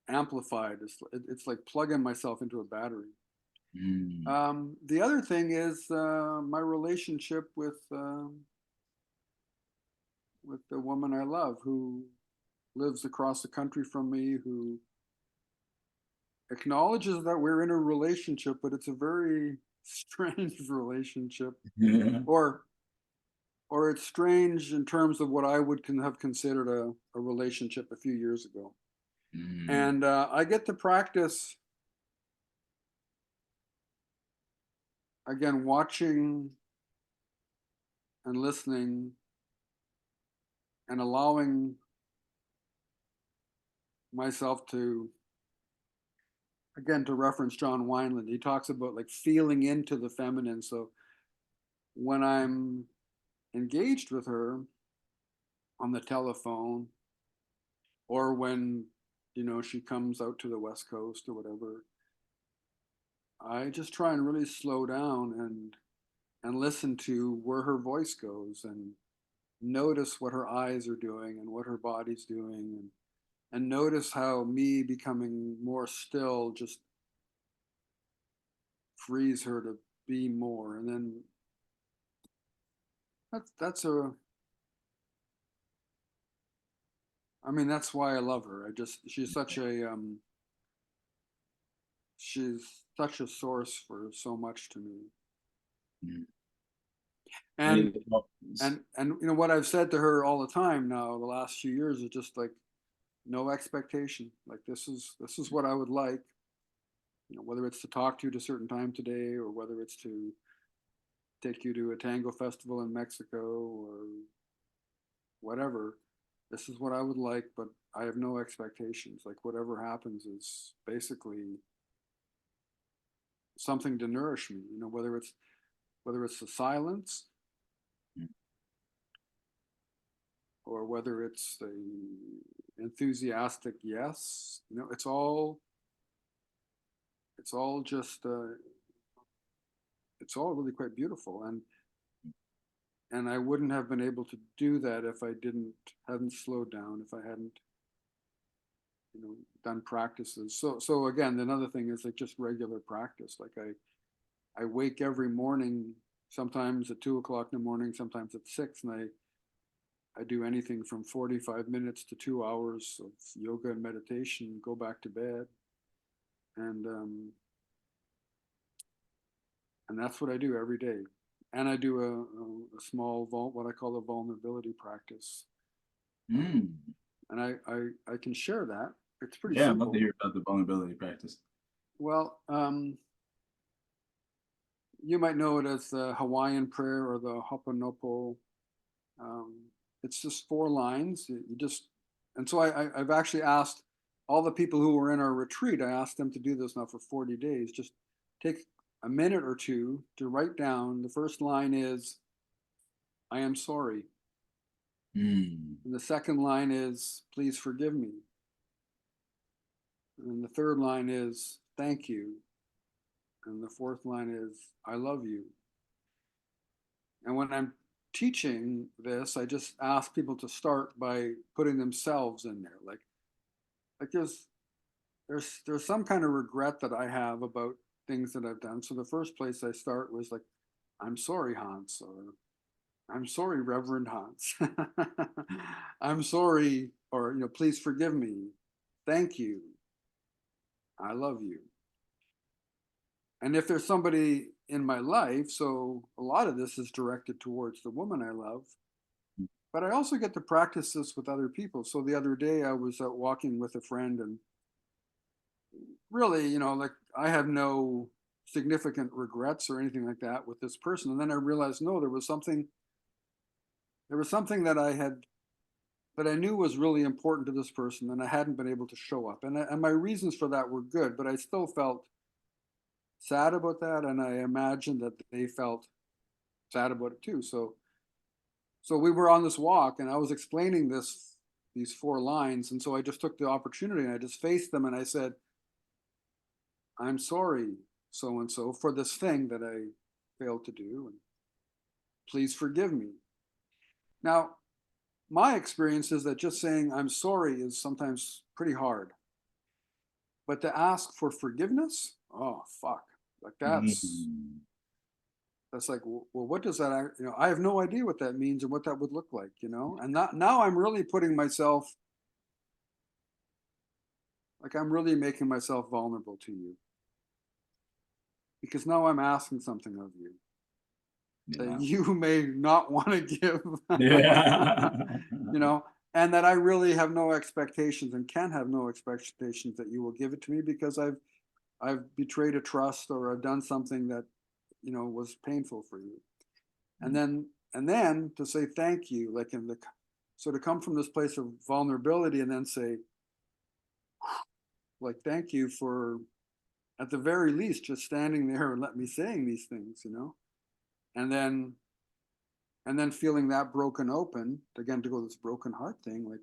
[SPEAKER 1] amplified. It's like plugging myself into a battery.
[SPEAKER 2] Mm.
[SPEAKER 1] The other thing is my relationship with the woman I love, who lives across the country from me, who acknowledges that we're in a relationship, but it's a very strange relationship,
[SPEAKER 2] Yeah.
[SPEAKER 1] or it's strange in terms of what I would have considered a relationship a few years ago.
[SPEAKER 2] Mm.
[SPEAKER 1] And I get to practice again, watching and listening and allowing myself to, again, to reference John Wineland. He talks about like feeling into the feminine. So when I'm engaged with her on the telephone, or when she comes out to the West Coast or whatever, I just try and really slow down and listen to where her voice goes, and notice what her eyes are doing and what her body's doing, and notice how me becoming more still just frees her to be more. And then that's a I mean, that's why I love her. I just she's such a source for so much to me.
[SPEAKER 2] Mm.
[SPEAKER 1] And
[SPEAKER 2] I- well,
[SPEAKER 1] what I've said to her all the time now the last few years is just like, no expectation. Like, this is what I would like, whether it's to talk to you at a certain time today, or whether it's to take you to a tango festival in Mexico, or whatever. This is what I would like, but I have no expectations. Like, whatever happens is basically something to nourish me. Whether it's the silence, or whether it's the enthusiastic yes. It's all just it's all really quite beautiful, and I wouldn't have been able to do that if I hadn't slowed down, if I hadn't done practices. So again, another thing is like just regular practice. Like I wake every morning, sometimes at 2 o'clock in the morning, sometimes at 6, and I do anything from 45 minutes to 2 hours of yoga and meditation, go back to bed, and that's what I do every day. And I do a small what I call a vulnerability practice,
[SPEAKER 2] mm.
[SPEAKER 1] and I can share that. It's pretty
[SPEAKER 2] Yeah, I'd love to
[SPEAKER 1] simple.
[SPEAKER 2] hear about the vulnerability practice.
[SPEAKER 1] Well, you might know it as the Hawaiian prayer or the Ho'oponopono. Um, it's just 4 lines. And so I've actually asked all the people who were in our retreat. I asked them to do this now for 40 days. Just take a minute or two to write down. The first line is, "I am sorry,"
[SPEAKER 2] Mm.
[SPEAKER 1] and the second line is, "Please forgive me," and the third line is, "Thank you," and the fourth line is, "I love you." And when I'm teaching this, I just ask people to start by putting themselves in there. Like there's some kind of regret that I have about things that I've done. So the first place I start was like, I'm sorry, Hans, or I'm sorry, Reverend Hans. I'm sorry, or please forgive me. Thank you. I love you. And if there's somebody in my life, so a lot of this is directed towards the woman I love, but I also get to practice this with other people. So the other day I was out walking with a friend, and really, like I have no significant regrets or anything like that with this person. And then I realized, no, there was something that I knew was really important to this person, and I hadn't been able to show up. And my reasons for that were good, but I still felt sad about that, and I imagined that they felt sad about it too. So we were on this walk, and I was explaining these 4 lines, and so I just took the opportunity and I just faced them and I said, I'm sorry, so and so, for this thing that I failed to do, and please forgive me. Now, my experience is that just saying I'm sorry is sometimes pretty hard, but to ask for forgiveness, oh fuck, like
[SPEAKER 2] Mm.
[SPEAKER 1] that's like, well, what does that, I have no idea what that means and what that would look like, and not, now I'm really putting myself, like I'm really making myself vulnerable to you, because now I'm asking something of you that
[SPEAKER 2] Yeah.
[SPEAKER 1] you may not want to give.
[SPEAKER 2] Yeah.
[SPEAKER 1] you know, and that I really have no expectations and can have no expectations that you will give it to me, because I've betrayed a trust, or I've done something that was painful for you. And then to say thank you, like so to come from this place of vulnerability and then say, like, thank you for, at the very least, just standing there and let me saying these things, and then feeling that broken open again, to go this broken heart thing, like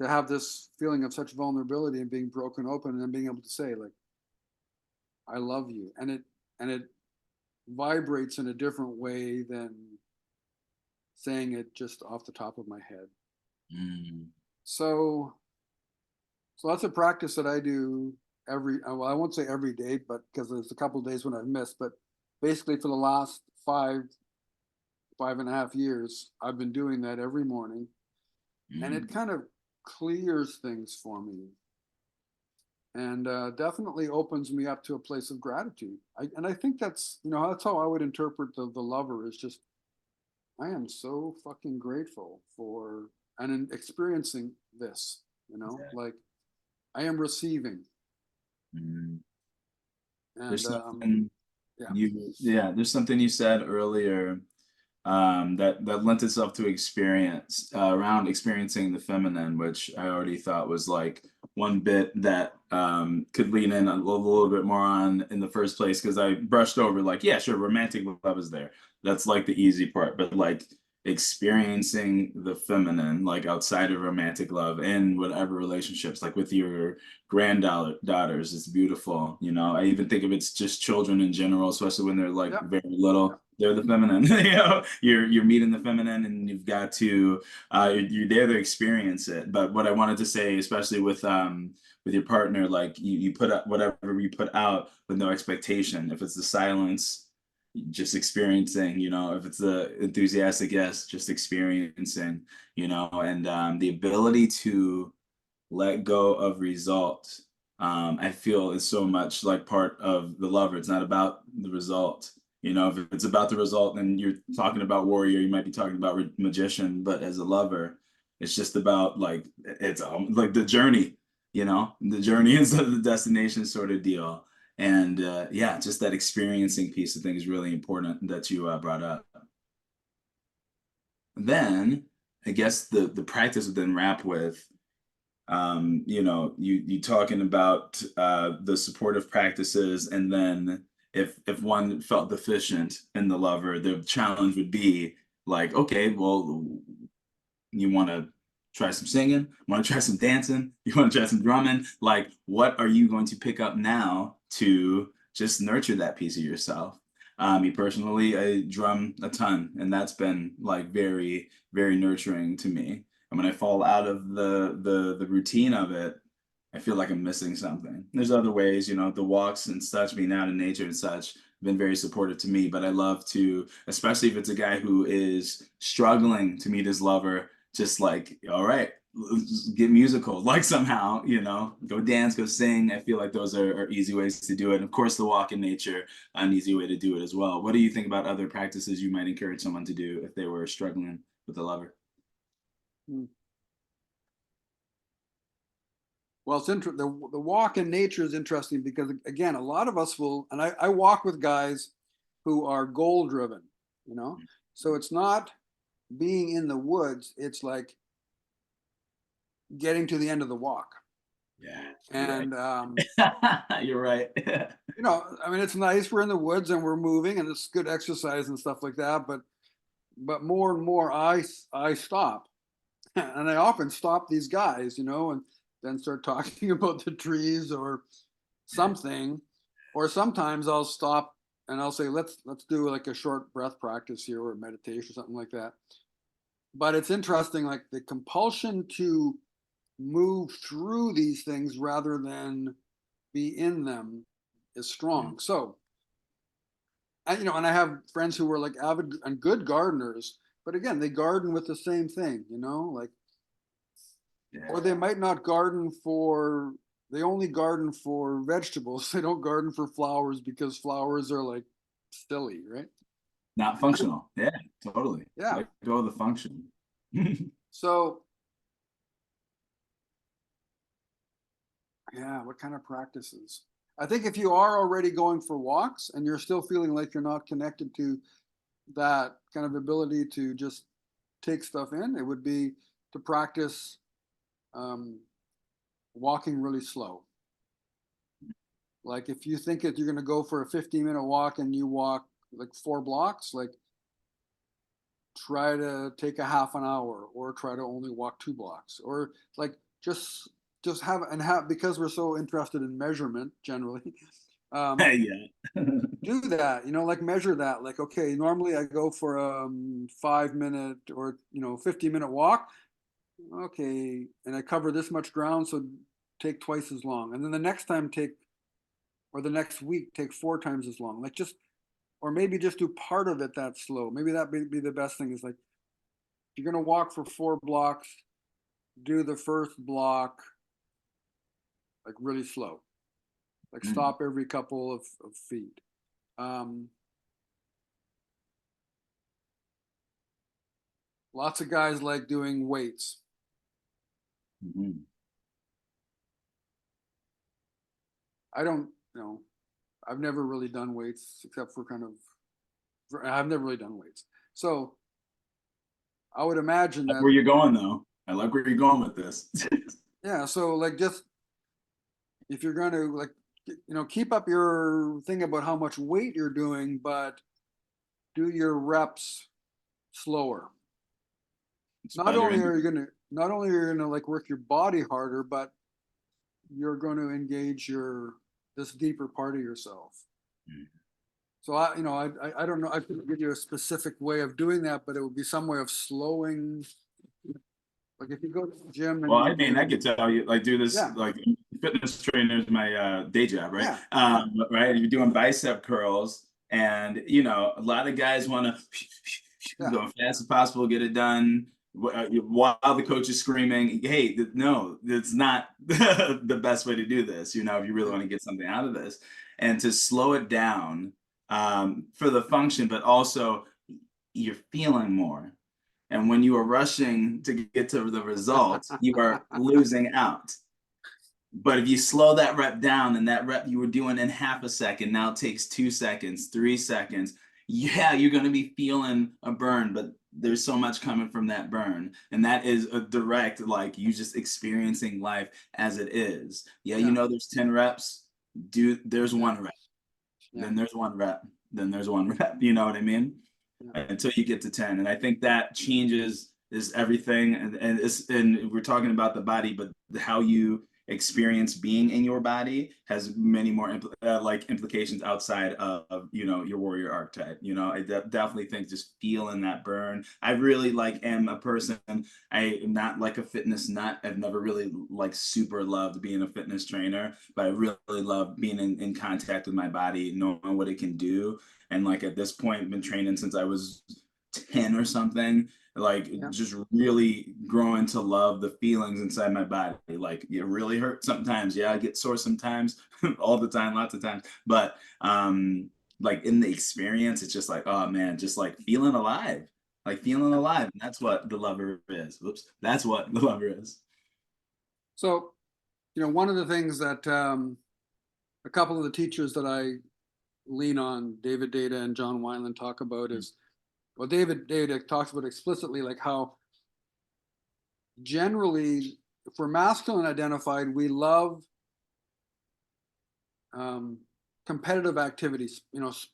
[SPEAKER 1] to have this feeling of such vulnerability and being broken open, and then being able to say, like, I love you, and it vibrates in a different way than saying it just off the top of my head.
[SPEAKER 2] Mm.
[SPEAKER 1] So so that's a practice that I do every, well, I won't say every day, but because there's a couple of days when I've missed, but basically for the last 5.5 years, I've been doing that every morning, and it
[SPEAKER 2] Mm.
[SPEAKER 1] kind of clears things for me, and definitely opens me up to a place of gratitude. And I think that's how I would interpret the lover, is just, I am so fucking grateful for and in experiencing this, like I am receiving,
[SPEAKER 2] Mm.
[SPEAKER 1] and
[SPEAKER 2] There's something
[SPEAKER 1] yeah,
[SPEAKER 2] there's something you said earlier, that lent itself to experience, around experiencing the feminine, which I already thought was like one bit that could lean in a little bit more on in the first place, because I brushed over like, yeah, sure, romantic love is there. That's like the easy part, but like experiencing the feminine, like outside of romantic love in whatever relationships, like with your granddaughters, it's beautiful. I even think of it's just children in general, especially when they're like
[SPEAKER 1] yeah,
[SPEAKER 2] very
[SPEAKER 1] yeah,
[SPEAKER 2] little. They're the feminine. You're meeting the feminine, and you've got to you're there to experience it. But what I wanted to say, especially with your partner, like you put up whatever you put out with no expectation. If it's the silence, just experiencing, if it's the enthusiastic yes, just experiencing, and the ability to let go of result, I feel is so much like part of the lover. It's not about the result. If it's about the result, then you're talking about warrior, you might be talking about magician, but as a lover, it's just about like, it's like the journey, the journey instead of the destination sort of deal. And yeah, just that experiencing piece I think is really important that you brought up. Then I guess the practice would then wrap with, you talking about the supportive practices, and then if one felt deficient in the lover, the challenge would be like, okay, well, you want to try some singing, want to try some dancing, you want to try some drumming, like what are you going to pick up now to just nurture that piece of yourself? Me personally, I drum a ton, and that's been like very, very nurturing to me. And when I fall out of the routine of it, I feel like I'm missing something. There's other ways, you know, the walks and such, being out in nature and such, been very supportive to me. But I love to, especially if it's a guy who is struggling to meet his lover, just like, all right, let's get musical, like somehow, you know, go dance, go sing. I feel like those are easy ways to do it. And of course, the walk in nature, an easy way to do it as well. What do you think about other practices you might encourage someone to do if they were struggling with a lover?
[SPEAKER 1] Hmm. Well, the walk in nature is interesting because again, a lot of us will, and I walk with guys who are goal driven, you know. So it's not being in the woods; it's like getting to the end of the walk.
[SPEAKER 2] Yeah, you're right.
[SPEAKER 1] And
[SPEAKER 2] You're right.
[SPEAKER 1] you know, I mean, it's nice. We're in the woods and we're moving, and it's good exercise and stuff like that. But more and more, I stop, and I often stop these guys, you know, and then start talking about the trees or something. Or sometimes I'll stop and I'll say, let's do like a short breath practice here or meditation or something like that. But it's interesting, like the compulsion to move through these things rather than be in them is strong. So, you know, and I have friends who were like avid and good gardeners, but again, they garden with the same thing, you know, like, or
[SPEAKER 2] Yeah.
[SPEAKER 1] they might not garden for, they only garden for vegetables. They don't garden for flowers because flowers are like silly, right?
[SPEAKER 2] Not functional. Yeah, totally.
[SPEAKER 1] Yeah.
[SPEAKER 2] Let go of the function.
[SPEAKER 1] So, yeah, what kind of practices? I think if you are already going for walks and you're still feeling like you're not connected to that kind of ability to just take stuff in, it would be to practice um, walking really slow. Like if you think that you're going to go for a 15-minute walk and you walk like 4 blocks, like try to take a half an hour or try to only walk 2 blocks or like just have because we're so interested in measurement generally. um,
[SPEAKER 2] Yeah.
[SPEAKER 1] do that, you know, like measure that, like okay, normally I go for a 5 minute or 15-minute walk, okay, and I cover this much ground, so take twice as long, and then the next time take, or the next week take 4 times as long, like just, or maybe just do part of it that slow. Maybe that be the best thing is like you're going to walk for 4 blocks, do the first block like really slow, like
[SPEAKER 2] Mm.
[SPEAKER 1] stop every couple of feet. um, Lots of guys like doing weights.
[SPEAKER 2] Mhm.
[SPEAKER 1] I don't, you know, I've never really done weights except for kind of, I've never really done weights. So I would imagine
[SPEAKER 2] I like
[SPEAKER 1] that,
[SPEAKER 2] where you're going, though. I like where you're going with this.
[SPEAKER 1] yeah. So like just if you're going to like, keep up your thing about how much weight you're doing, but do your reps slower.
[SPEAKER 2] It's
[SPEAKER 1] Not
[SPEAKER 2] better
[SPEAKER 1] only
[SPEAKER 2] in
[SPEAKER 1] are you going to, not only are you going to like work your body harder, but you're going to engage this deeper part of yourself.
[SPEAKER 2] the.
[SPEAKER 1] So I don't know. I couldn't give you a specific way of doing that, but it would be some way of slowing. Like if you go to the gym and
[SPEAKER 2] Well,
[SPEAKER 1] you
[SPEAKER 2] I mean, I
[SPEAKER 1] do,
[SPEAKER 2] could tell you, like, do this,
[SPEAKER 1] yeah,
[SPEAKER 2] like, fitness trainer is my day job, right?
[SPEAKER 1] yeah, yeah,
[SPEAKER 2] Right? You're doing bicep curls, and you know, a lot of guys want to
[SPEAKER 1] yeah,
[SPEAKER 2] go as fast as possible, get it done, while the coach is screaming, "Hey, no, it's not the best way to do this." You know, if you really
[SPEAKER 1] yeah,
[SPEAKER 2] want to get something out of this, and to slow it down for the function, but also you're feeling more. And when you are rushing to get to the results, you are losing out. But if you slow that rep down, and that rep you were doing in half a second now it takes 2 seconds, 3 seconds, yeah, you're going to be feeling a burn, but there's so much coming from that burn. And that is a direct, like you just experiencing life as it is. Yeah, you
[SPEAKER 1] yeah,
[SPEAKER 2] know, there's 10 reps, there's
[SPEAKER 1] yeah,
[SPEAKER 2] one rep,
[SPEAKER 1] yeah,
[SPEAKER 2] then there's one rep, then there's one rep. You know what I mean?
[SPEAKER 1] yeah,
[SPEAKER 2] Until you get to 10. And I think that changes is everything. And we're talking about the body, but how you experience being in your body has many more like implications outside of, you know, your warrior archetype. You know, I definitely think just feeling that burn. I really like am a person, I am not like a fitness nut. I've never really like super loved being a fitness trainer, but I really love being in contact with my body, knowing what it can do. And like at this point, I've been training since I was 10 or something, like
[SPEAKER 1] Yeah.
[SPEAKER 2] just really growing to love the feelings inside my body. Like it really hurts sometimes. Yeah, I get sore sometimes, all the time, lots of times. But like in the experience, it's just like, oh man, just like feeling alive. Like feeling alive. And that's what the lover is. Whoops. That's what the lover is.
[SPEAKER 1] So, one of the things that a couple of the teachers that I lean on, David Data and John Wineland, talk about is, well, David Data talks about explicitly like how generally, if we're masculine identified, we love competitive activities. That's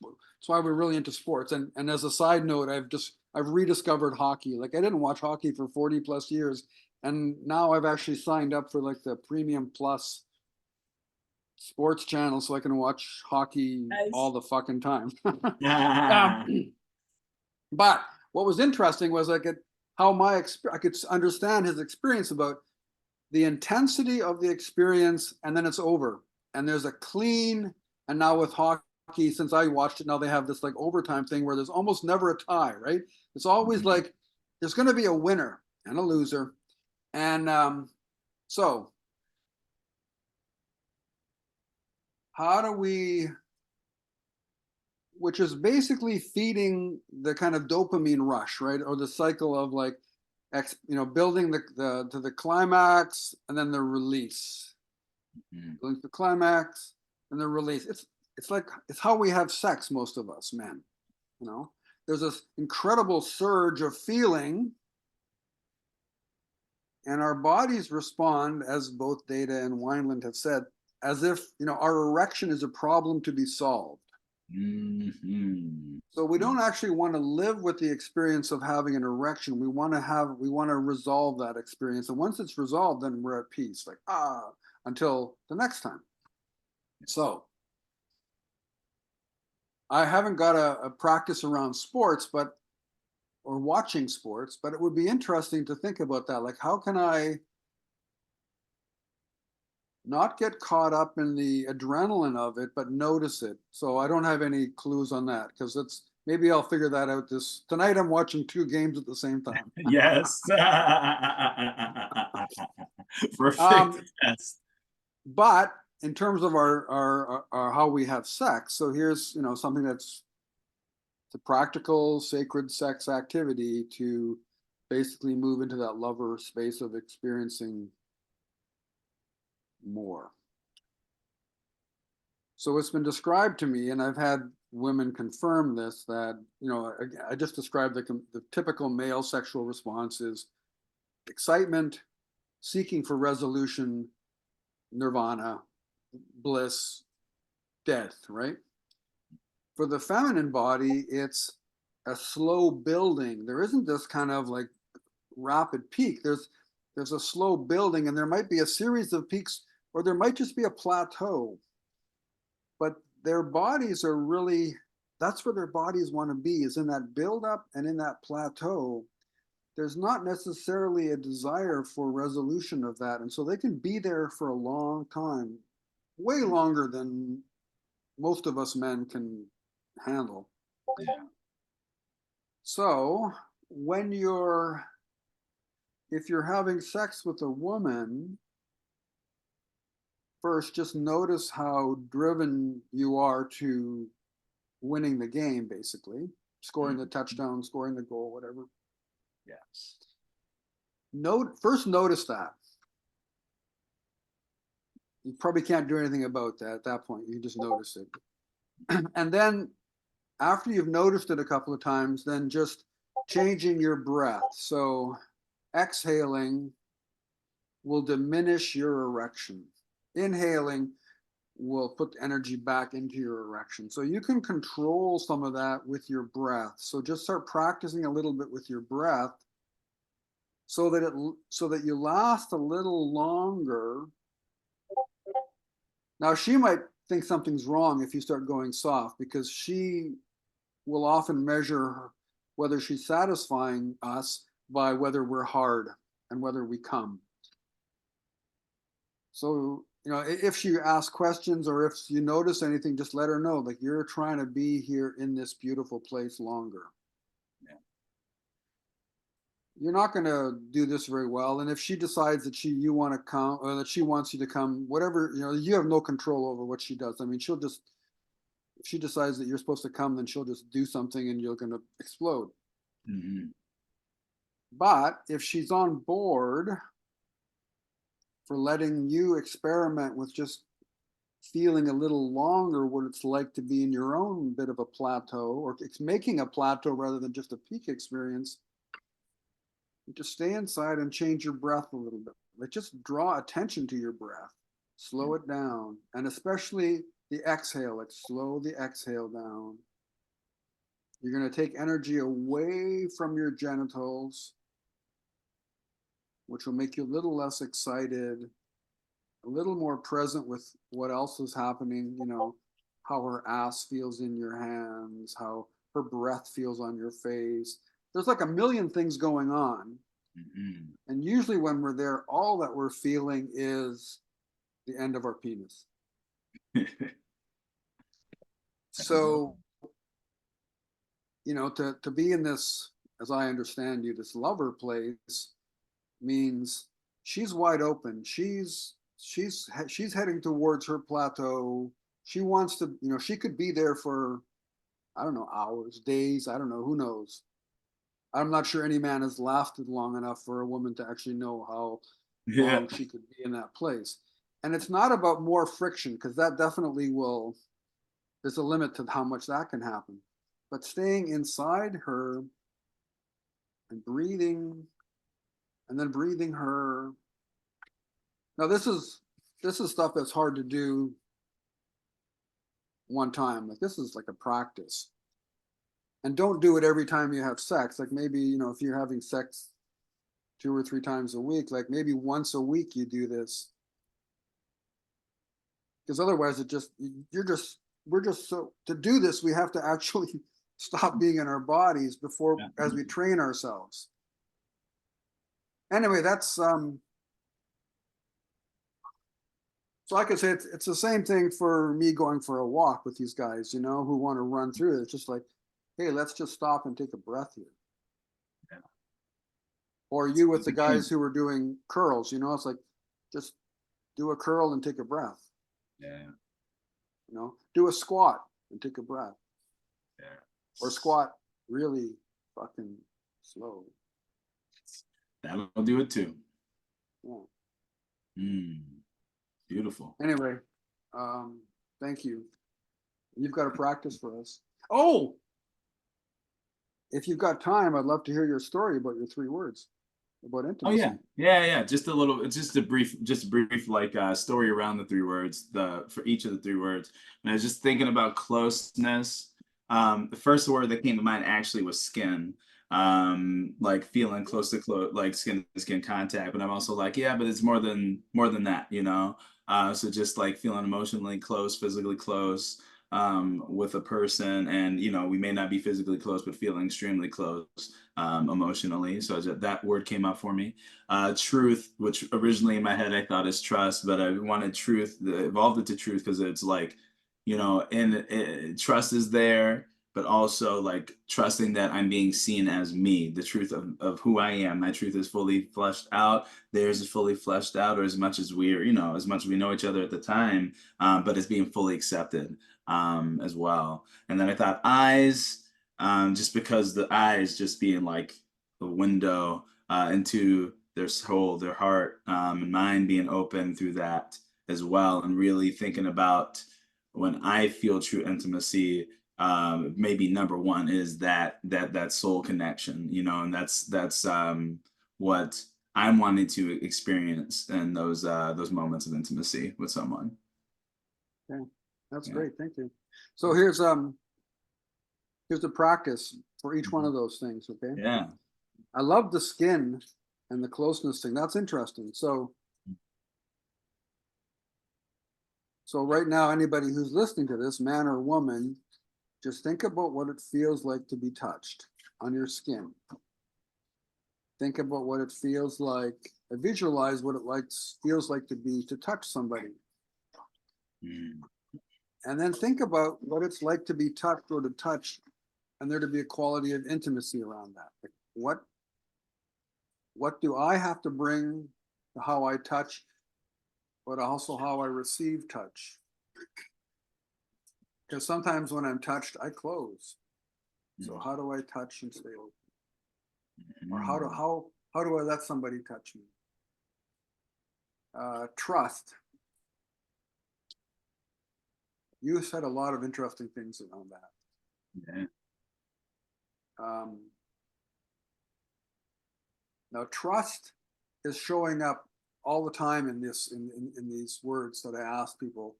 [SPEAKER 1] why we're really into sports. And as a side note, I've rediscovered hockey. Like I didn't watch hockey for 40 plus years, and now I've actually signed up for like the Premium Plus sports channel so I can watch hockey
[SPEAKER 2] Nice.
[SPEAKER 1] all the fucking time.
[SPEAKER 2] Yeah.
[SPEAKER 1] But what was interesting was I could understand his experience about the intensity of the experience, and then it's over. And there's a clean, and now with hockey, since I watched it, now they have this like overtime thing where there's almost never a tie, right? It's always like there's going to be a winner and a loser. And so, how do we, which is basically feeding the kind of dopamine rush, right? Or the cycle of like, building the to the climax and then the release. Building to the climax and the release. It's how we have sex, most of us men. There's this incredible surge of feeling, and our bodies respond, as both Data and Wineland have said, as if our erection is a problem to be solved. So we don't actually want to live with the experience of having an erection. We want to resolve that experience. And once it's resolved, then we're at peace. Like, until the next time. So I haven't got a practice around sports, or watching sports, but it would be interesting to think about that. Like, how can I not get caught up in the adrenaline of it, but notice it? So I don't have any clues on that, because maybe I'll figure that out tonight. I'm watching two games at the same time.
[SPEAKER 2] Yes. Perfect
[SPEAKER 1] Um,
[SPEAKER 2] test.
[SPEAKER 1] but in terms of our how we have sex, so here's something that's the practical sacred sex activity to basically move into that lover space of experiencing more. So it's been described to me, and I've had women confirm this, that I just described the typical male sexual response is excitement, seeking for resolution, nirvana, bliss, death, right? For the feminine body, it's a slow building. There isn't this kind of like rapid peak. There's a slow building, and there might be a series of peaks, or there might just be a plateau. But their bodies are really, that's where their bodies want to be, is in that build up and in that plateau. There's not necessarily a desire for resolution of that. And so they can be there for a long time, way longer than most of us men can handle.
[SPEAKER 2] Yeah.
[SPEAKER 1] So if you're having sex with a woman, first just notice how driven you are to winning the game, basically scoring the touchdown, scoring the goal, whatever.
[SPEAKER 2] Yes.
[SPEAKER 1] First notice that. You probably can't do anything about that at that point. You just notice it. And then after you've noticed it a couple of times, then just changing your breath. So exhaling will diminish your erection. Inhaling will put energy back into your erection. So you can control some of that with your breath. So just start practicing a little bit with your breath, so that you last a little longer Now she might think something's wrong if you start going soft, because she will often measure whether she's satisfying us by whether we're hard and whether we come. So, you know, if she asks questions or if you notice anything, just let her know, like, you're trying to be here in this beautiful place longer.
[SPEAKER 2] Yeah.
[SPEAKER 1] You're not going to do this very well. And if she decides that you want to come, or that she wants you to come, whatever, you know, you have no control over what she does. I mean, she'll just, if she decides that you're supposed to come, then she'll just do something and you're going to explode.
[SPEAKER 2] Mm-hmm.
[SPEAKER 1] But if she's on board for letting you experiment with just feeling a little longer what it's like to be in your own bit of a plateau, or it's making a plateau rather than just a peak experience, you just stay inside and change your breath a little bit. Like, just draw attention to your breath, slow it down, and especially the exhale, like slow the exhale down. You're going to take energy away from your genitals, which will make you a little less excited, a little more present with what else is happening, you know, how her ass feels in your hands, how her breath feels on your face. There's like a million things going on.
[SPEAKER 2] Mm-hmm.
[SPEAKER 1] And usually when we're there, all that we're feeling is the end of our penis. So, you know, to be in this, as I understand you, this lover place means she's wide open. She's heading towards her plateau. She wants to, you know, she could be there for, I don't know, hours, days, I don't know, who knows. I'm not sure any man has lasted long enough for a woman to actually know how
[SPEAKER 2] Yeah.
[SPEAKER 1] long she could be in that place. And it's not about more friction, because that definitely will, there's a limit to how much that can happen. But staying inside her and breathing, and then breathing her. Now this is stuff that's hard to do one time. Like, this is like a practice. And don't do it every time you have sex. Like, maybe, you know, if you're having sex 2 or 3 times a week, like maybe once a week you do this. Because otherwise we're just so, to do this, we have to actually stop being in our bodies before,
[SPEAKER 2] Yeah.
[SPEAKER 1] as we train ourselves. Anyway, that's so like I say, it's the same thing for me going for a walk with these guys, you know, who want to run through it. It's just like, hey, let's just stop and take a breath here.
[SPEAKER 2] Yeah.
[SPEAKER 1] Or you with the guys who were doing curls, you know, it's like, just do a curl and take a breath.
[SPEAKER 2] Yeah.
[SPEAKER 1] You know, do a squat and take a breath.
[SPEAKER 2] Yeah.
[SPEAKER 1] Or squat really fucking slow.
[SPEAKER 2] That'll do it too.
[SPEAKER 1] Yeah.
[SPEAKER 2] Mm. Beautiful.
[SPEAKER 1] Anyway, thank you. You've got to practice for us. Oh, if you've got time, I'd love to hear your story about your 3 words about
[SPEAKER 2] Oh
[SPEAKER 1] intimacy.
[SPEAKER 2] yeah. Just a little, just a brief like story around the 3 words, for each of the 3 words. And I was just thinking about closeness. The first word that came to mind actually was skin. Like feeling close to like skin to skin contact. But I'm also like, yeah, but it's more than that, you know. So just like feeling emotionally close, physically close, with a person, and you know, we may not be physically close, but feeling extremely close, emotionally. So that word came up for me. Truth, which originally in my head I thought is trust, but I wanted truth, evolved it to truth, because it's like, you know, trust is there, but also like trusting that I'm being seen as me, the truth of who I am. My truth is fully fleshed out. Theirs is fully fleshed out, or as much as we're, you know, as much as we know each other at the time, but it's being fully accepted, as well. And then I thought eyes, just because the eyes just being like the window, into their soul, their heart, and mind being open through that as well. And really thinking about when I feel true intimacy, maybe number one is that soul connection, you know, and that's what I'm wanting to experience in those moments of intimacy with someone.
[SPEAKER 1] Okay, that's
[SPEAKER 2] Yeah.
[SPEAKER 1] great. Thank you. So here's the practice for each one of those things. Okay.
[SPEAKER 2] Yeah.
[SPEAKER 1] I love the skin and the closeness thing. That's interesting. So So right now, anybody who's listening to this, man or woman, just think about what it feels like to be touched on your skin. Think about what it feels like. Visualize what it feels like to touch somebody. And then think about what it's like to be touched or to touch, and there to be a quality of intimacy around that. Like what do I have to bring to how I touch, but also how I receive touch? Because sometimes when I'm touched, I close. So how do I touch and stay open? Or how do I let somebody touch me? Trust. You said a lot of interesting things around that.
[SPEAKER 2] Yeah.
[SPEAKER 1] Now, trust is showing up all the time in these words that I ask people.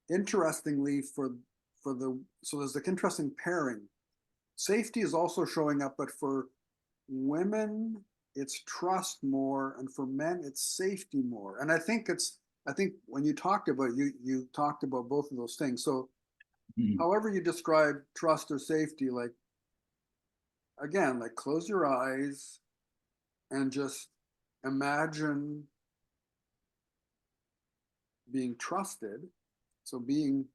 [SPEAKER 1] Interestingly, so there's like interesting pairing. Safety is also showing up, but for women, it's trust more, and for men, it's safety more. And I think when you talked about you talked about both of those things. So however you describe trust or safety, like again, like close your eyes and just imagine being trusted. So and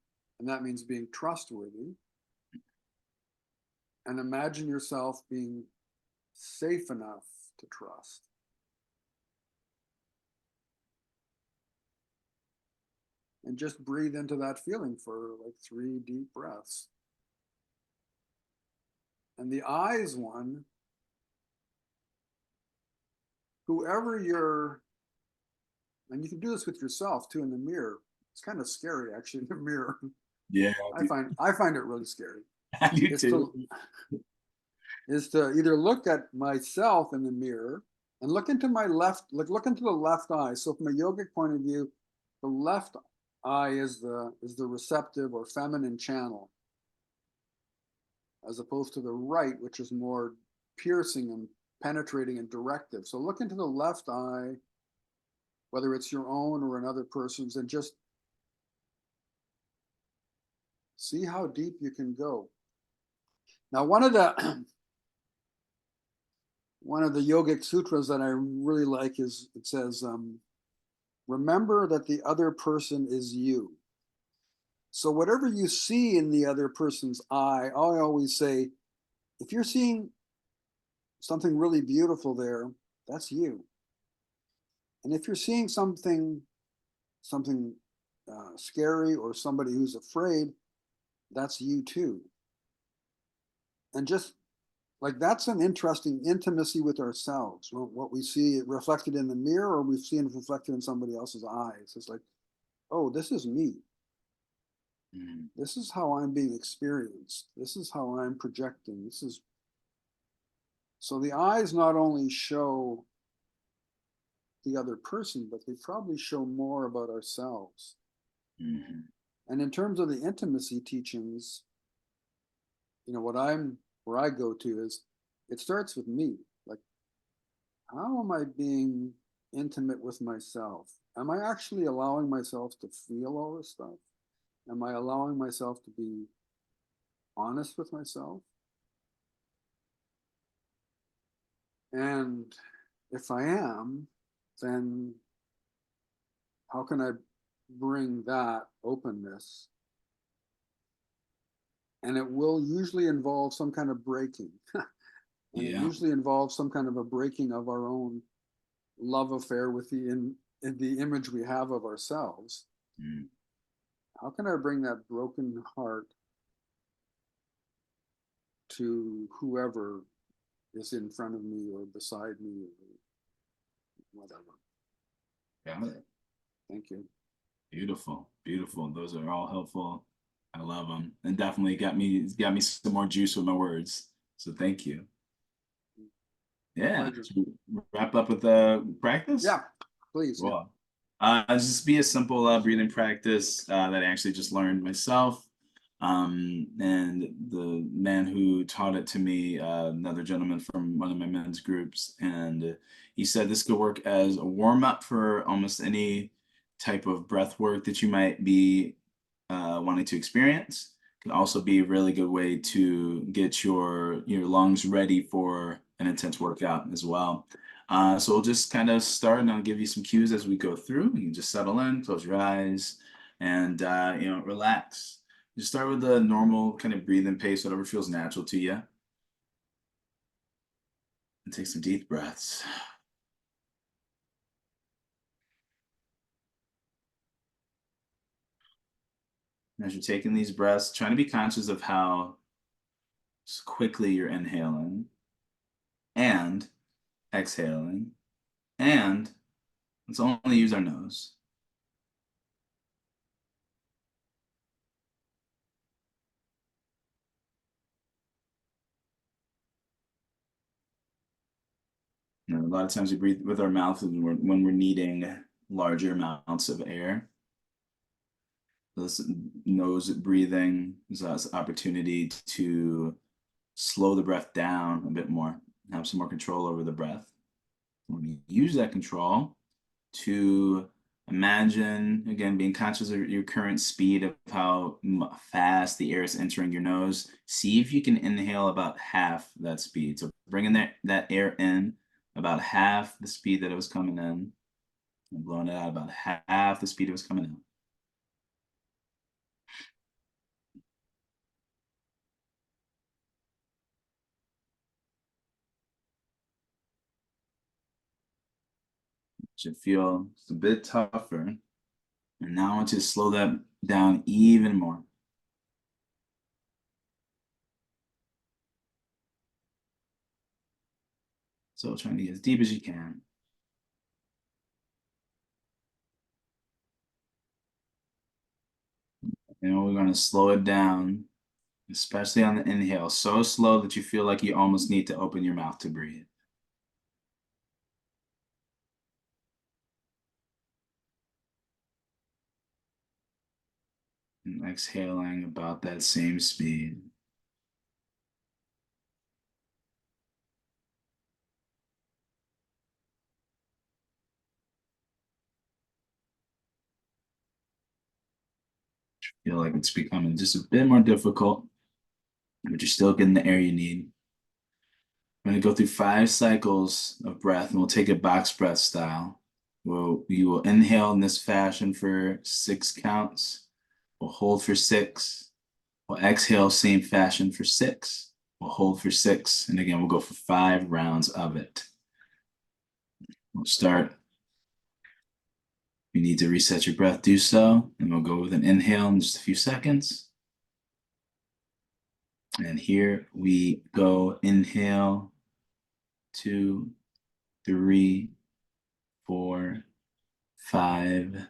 [SPEAKER 1] that means being trustworthy. And imagine yourself being safe enough to trust. And just breathe into that feeling for like 3 deep breaths. And the eyes one, and you can do this with yourself too in the mirror. It's kind of scary actually in the mirror.
[SPEAKER 2] Yeah.
[SPEAKER 1] I find it really scary.
[SPEAKER 2] I do too.
[SPEAKER 1] Is to either look at myself in the mirror and look into my left, look into the left eye. So from a yogic point of view, the left eye is the receptive or feminine channel, as opposed to the right, which is more piercing and penetrating and directive. So look into the left eye, whether it's your own or another person's, and just see how deep you can go. Now, one of the yogic sutras that I really like is, it says, remember that the other person is you. So whatever you see in the other person's eye, I always say, if you're seeing something really beautiful there, that's you. And if you're seeing something scary or somebody who's afraid, that's you too. And just like that's an interesting intimacy with ourselves. What we see reflected in the mirror, or we've seen it reflected in somebody else's eyes. It's like, oh, this is me. This is how I'm being experienced. This is how I'm projecting. So the eyes not only show the other person, but they probably show more about ourselves. And in terms of the intimacy teachings, where I go to is, it starts with me. Like, how am I being intimate with myself? Am I actually allowing myself to feel all this stuff? Am I allowing myself to be honest with myself? And if I am, then how can I bring that openness? And it will usually involve some kind of breaking. And it usually involves some kind of a breaking of our own love affair with the image we have of ourselves. How can I bring that broken heart to whoever is in front of me or beside me or whatever?
[SPEAKER 2] Got it.
[SPEAKER 1] Thank you.
[SPEAKER 2] Beautiful, beautiful. Those are all helpful. I love them, and definitely got me some more juice with my words. So thank you. Yeah. Should we wrap up with the practice?
[SPEAKER 1] Yeah, please.
[SPEAKER 2] Cool. Just be a simple breathing practice that I actually just learned myself. And the man who taught it to me, another gentleman from one of my men's groups, and he said this could work as a warm up for almost any type of breath work that you might be wanting to experience. It can also be a really good way to get your lungs ready for an intense workout as well. So we'll just kind of start, and I'll give you some cues as we go through. You can just settle in, close your eyes, and relax. Just start with the normal kind of breathing pace, whatever feels natural to you. And take some deep breaths. As you're taking these breaths, trying to be conscious of how quickly you're inhaling and exhaling, and let's only use our nose. A lot of times we breathe with our mouth when we're needing larger amounts of air. This nose breathing is an opportunity to slow the breath down a bit more, have some more control over the breath. When you use that control to imagine, again, being conscious of your current speed of how fast the air is entering your nose, see if you can inhale about half that speed. So bringing that air in about half the speed that it was coming in, and blowing it out about half the speed it was coming out. Should feel just a bit tougher. And now I want you to slow that down even more. So trying to get as deep as you can. And we're going to slow it down, especially on the inhale, so slow that you feel like you almost need to open your mouth to breathe. And exhaling about that same speed. Feel like it's becoming just a bit more difficult, but you're still getting the air you need. I'm going to go through 5 cycles of breath, and we'll take it box breath style. You will inhale in this fashion for 6 counts. We'll hold for 6. We'll exhale same fashion for 6. We'll hold for 6. And again, we'll go for 5 rounds of it. We'll start. If you need to reset your breath, do so. And we'll go with an inhale in just a few seconds. And here we go. Inhale, 2, 3, 4, 5,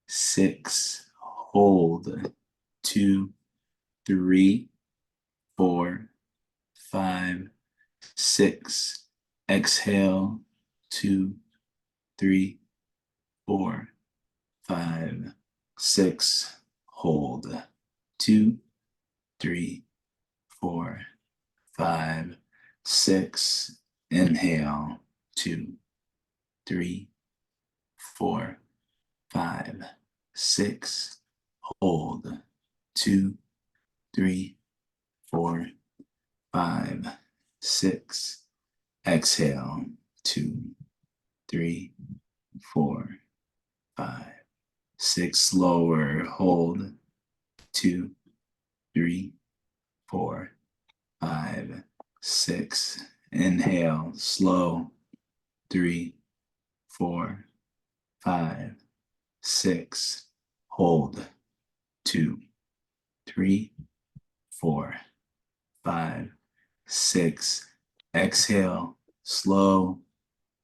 [SPEAKER 2] 6. Hold. 2, 3, 4, 5, 6. Exhale. 2, 3, 4, 5, 6. Hold. 2, 3, 4, 5, 6. Inhale. 2, 3, 4, 5, 6. Hold. 2, 3, 4, 5, 6. Exhale. 2, 3, 4, 5, 6. Slower. Hold. 2, 3, 4, 5, 6. Inhale. Slow. 3, 4, 5, 6. Hold. 2, 3, 4, 5, 6. Exhale. Slow.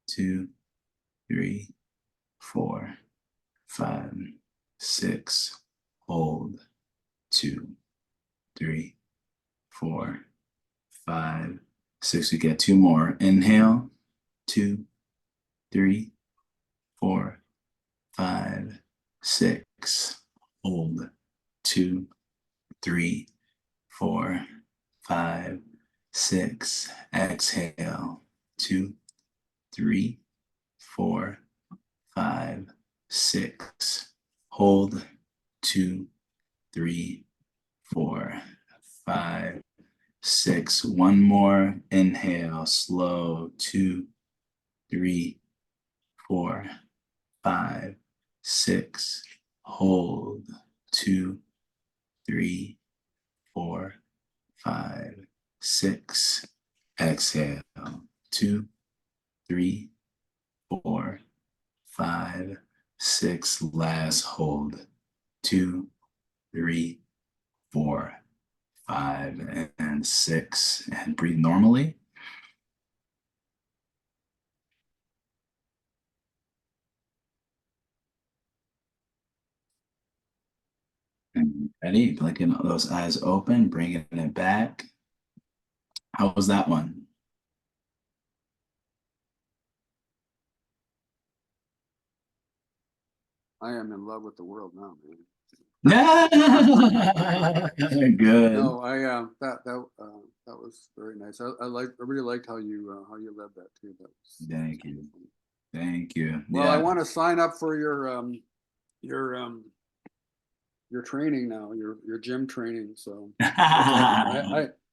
[SPEAKER 2] 2, 3, 4, 5, 6. Hold. 2, 3, 4, 5, 6. We get 2 more. Inhale. 2, 3, 4, 5, 6. Hold. 2, 3, 4, 5, 6. Exhale. 2, 3, 4, 5, 6. Hold. 2, 3, 4, 5, 6. One more. Inhale. Slow. 2, 3, 4, 5, 6. Hold. 2, 3, 4, 5, 6. Exhale. 2, 3, 4, 5, 6. Last hold. 2, 3, 4, 5, and 6. And breathe normally. And ready? Blinking those eyes open, bringing it back. How was that one?
[SPEAKER 1] I am in love with the world now, man.
[SPEAKER 2] Good.
[SPEAKER 1] No, that was very nice. I really liked how you led that too. That was
[SPEAKER 2] Thank you. Thank you.
[SPEAKER 1] Well,
[SPEAKER 2] Yeah.
[SPEAKER 1] I want to sign up for your training now, your gym training. So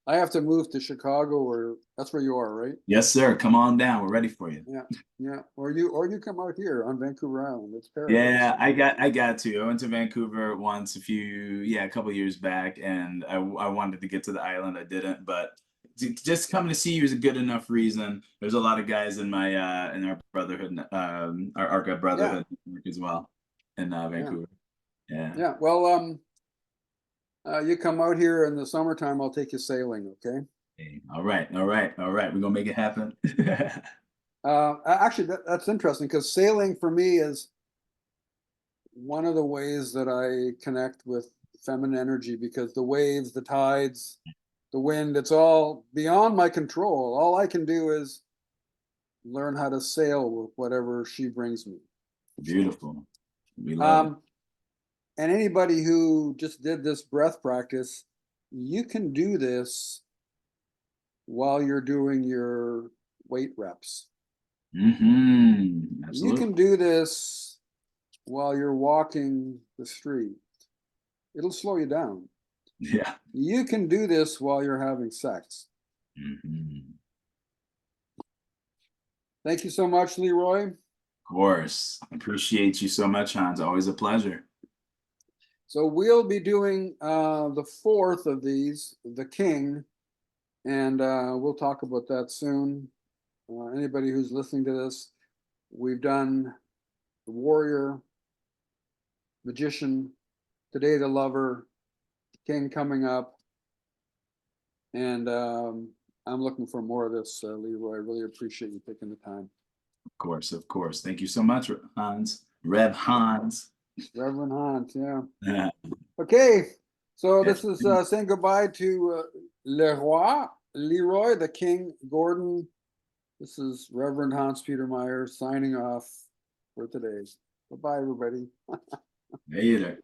[SPEAKER 1] I have to move to Chicago, or that's where you are, right?
[SPEAKER 2] Yes, sir. Come on down. We're ready for you.
[SPEAKER 1] Yeah, yeah. Or you come out here on Vancouver Island. It's paradise.
[SPEAKER 2] Yeah, I got to. I went to Vancouver once a couple years back, and I wanted to get to the island. I didn't, but just coming to see you is a good enough reason. There's a lot of guys in my in our brotherhood, our ARCA brotherhood as well in Vancouver. Yeah.
[SPEAKER 1] Yeah. Well, you come out here in the summertime, I'll take you sailing, okay?
[SPEAKER 2] Hey, all right. We're gonna make it happen.
[SPEAKER 1] Actually, that's interesting because sailing for me is one of the ways that I connect with feminine energy, because the waves, the tides, the wind, it's all beyond my control. All I can do is learn how to sail with whatever she brings me.
[SPEAKER 2] Beautiful. We love it.
[SPEAKER 1] And anybody who just did this breath practice, you can do this while you're doing your weight reps.
[SPEAKER 2] Absolutely.
[SPEAKER 1] You can do this while you're walking the street. It'll slow you down.
[SPEAKER 2] Yeah.
[SPEAKER 1] You can do this while you're having sex. Thank you so much, Leroy.
[SPEAKER 2] Of course. Appreciate you so much, Hans. Always a pleasure.
[SPEAKER 1] So we'll be doing the fourth of these, the King, and we'll talk about that soon. Anybody who's listening to this, we've done the Warrior, Magician, today the Lover, King coming up, and I'm looking for more of this, Leroy. I really appreciate you taking the time.
[SPEAKER 2] Of course. Thank you so much, Hans. Rev Hans.
[SPEAKER 1] Reverend Hans, yeah. Okay, so this is saying goodbye to Leroy, the King Gordon. This is Reverend Hans Peter Meyer signing off for today. Bye-bye, everybody.
[SPEAKER 2] Later.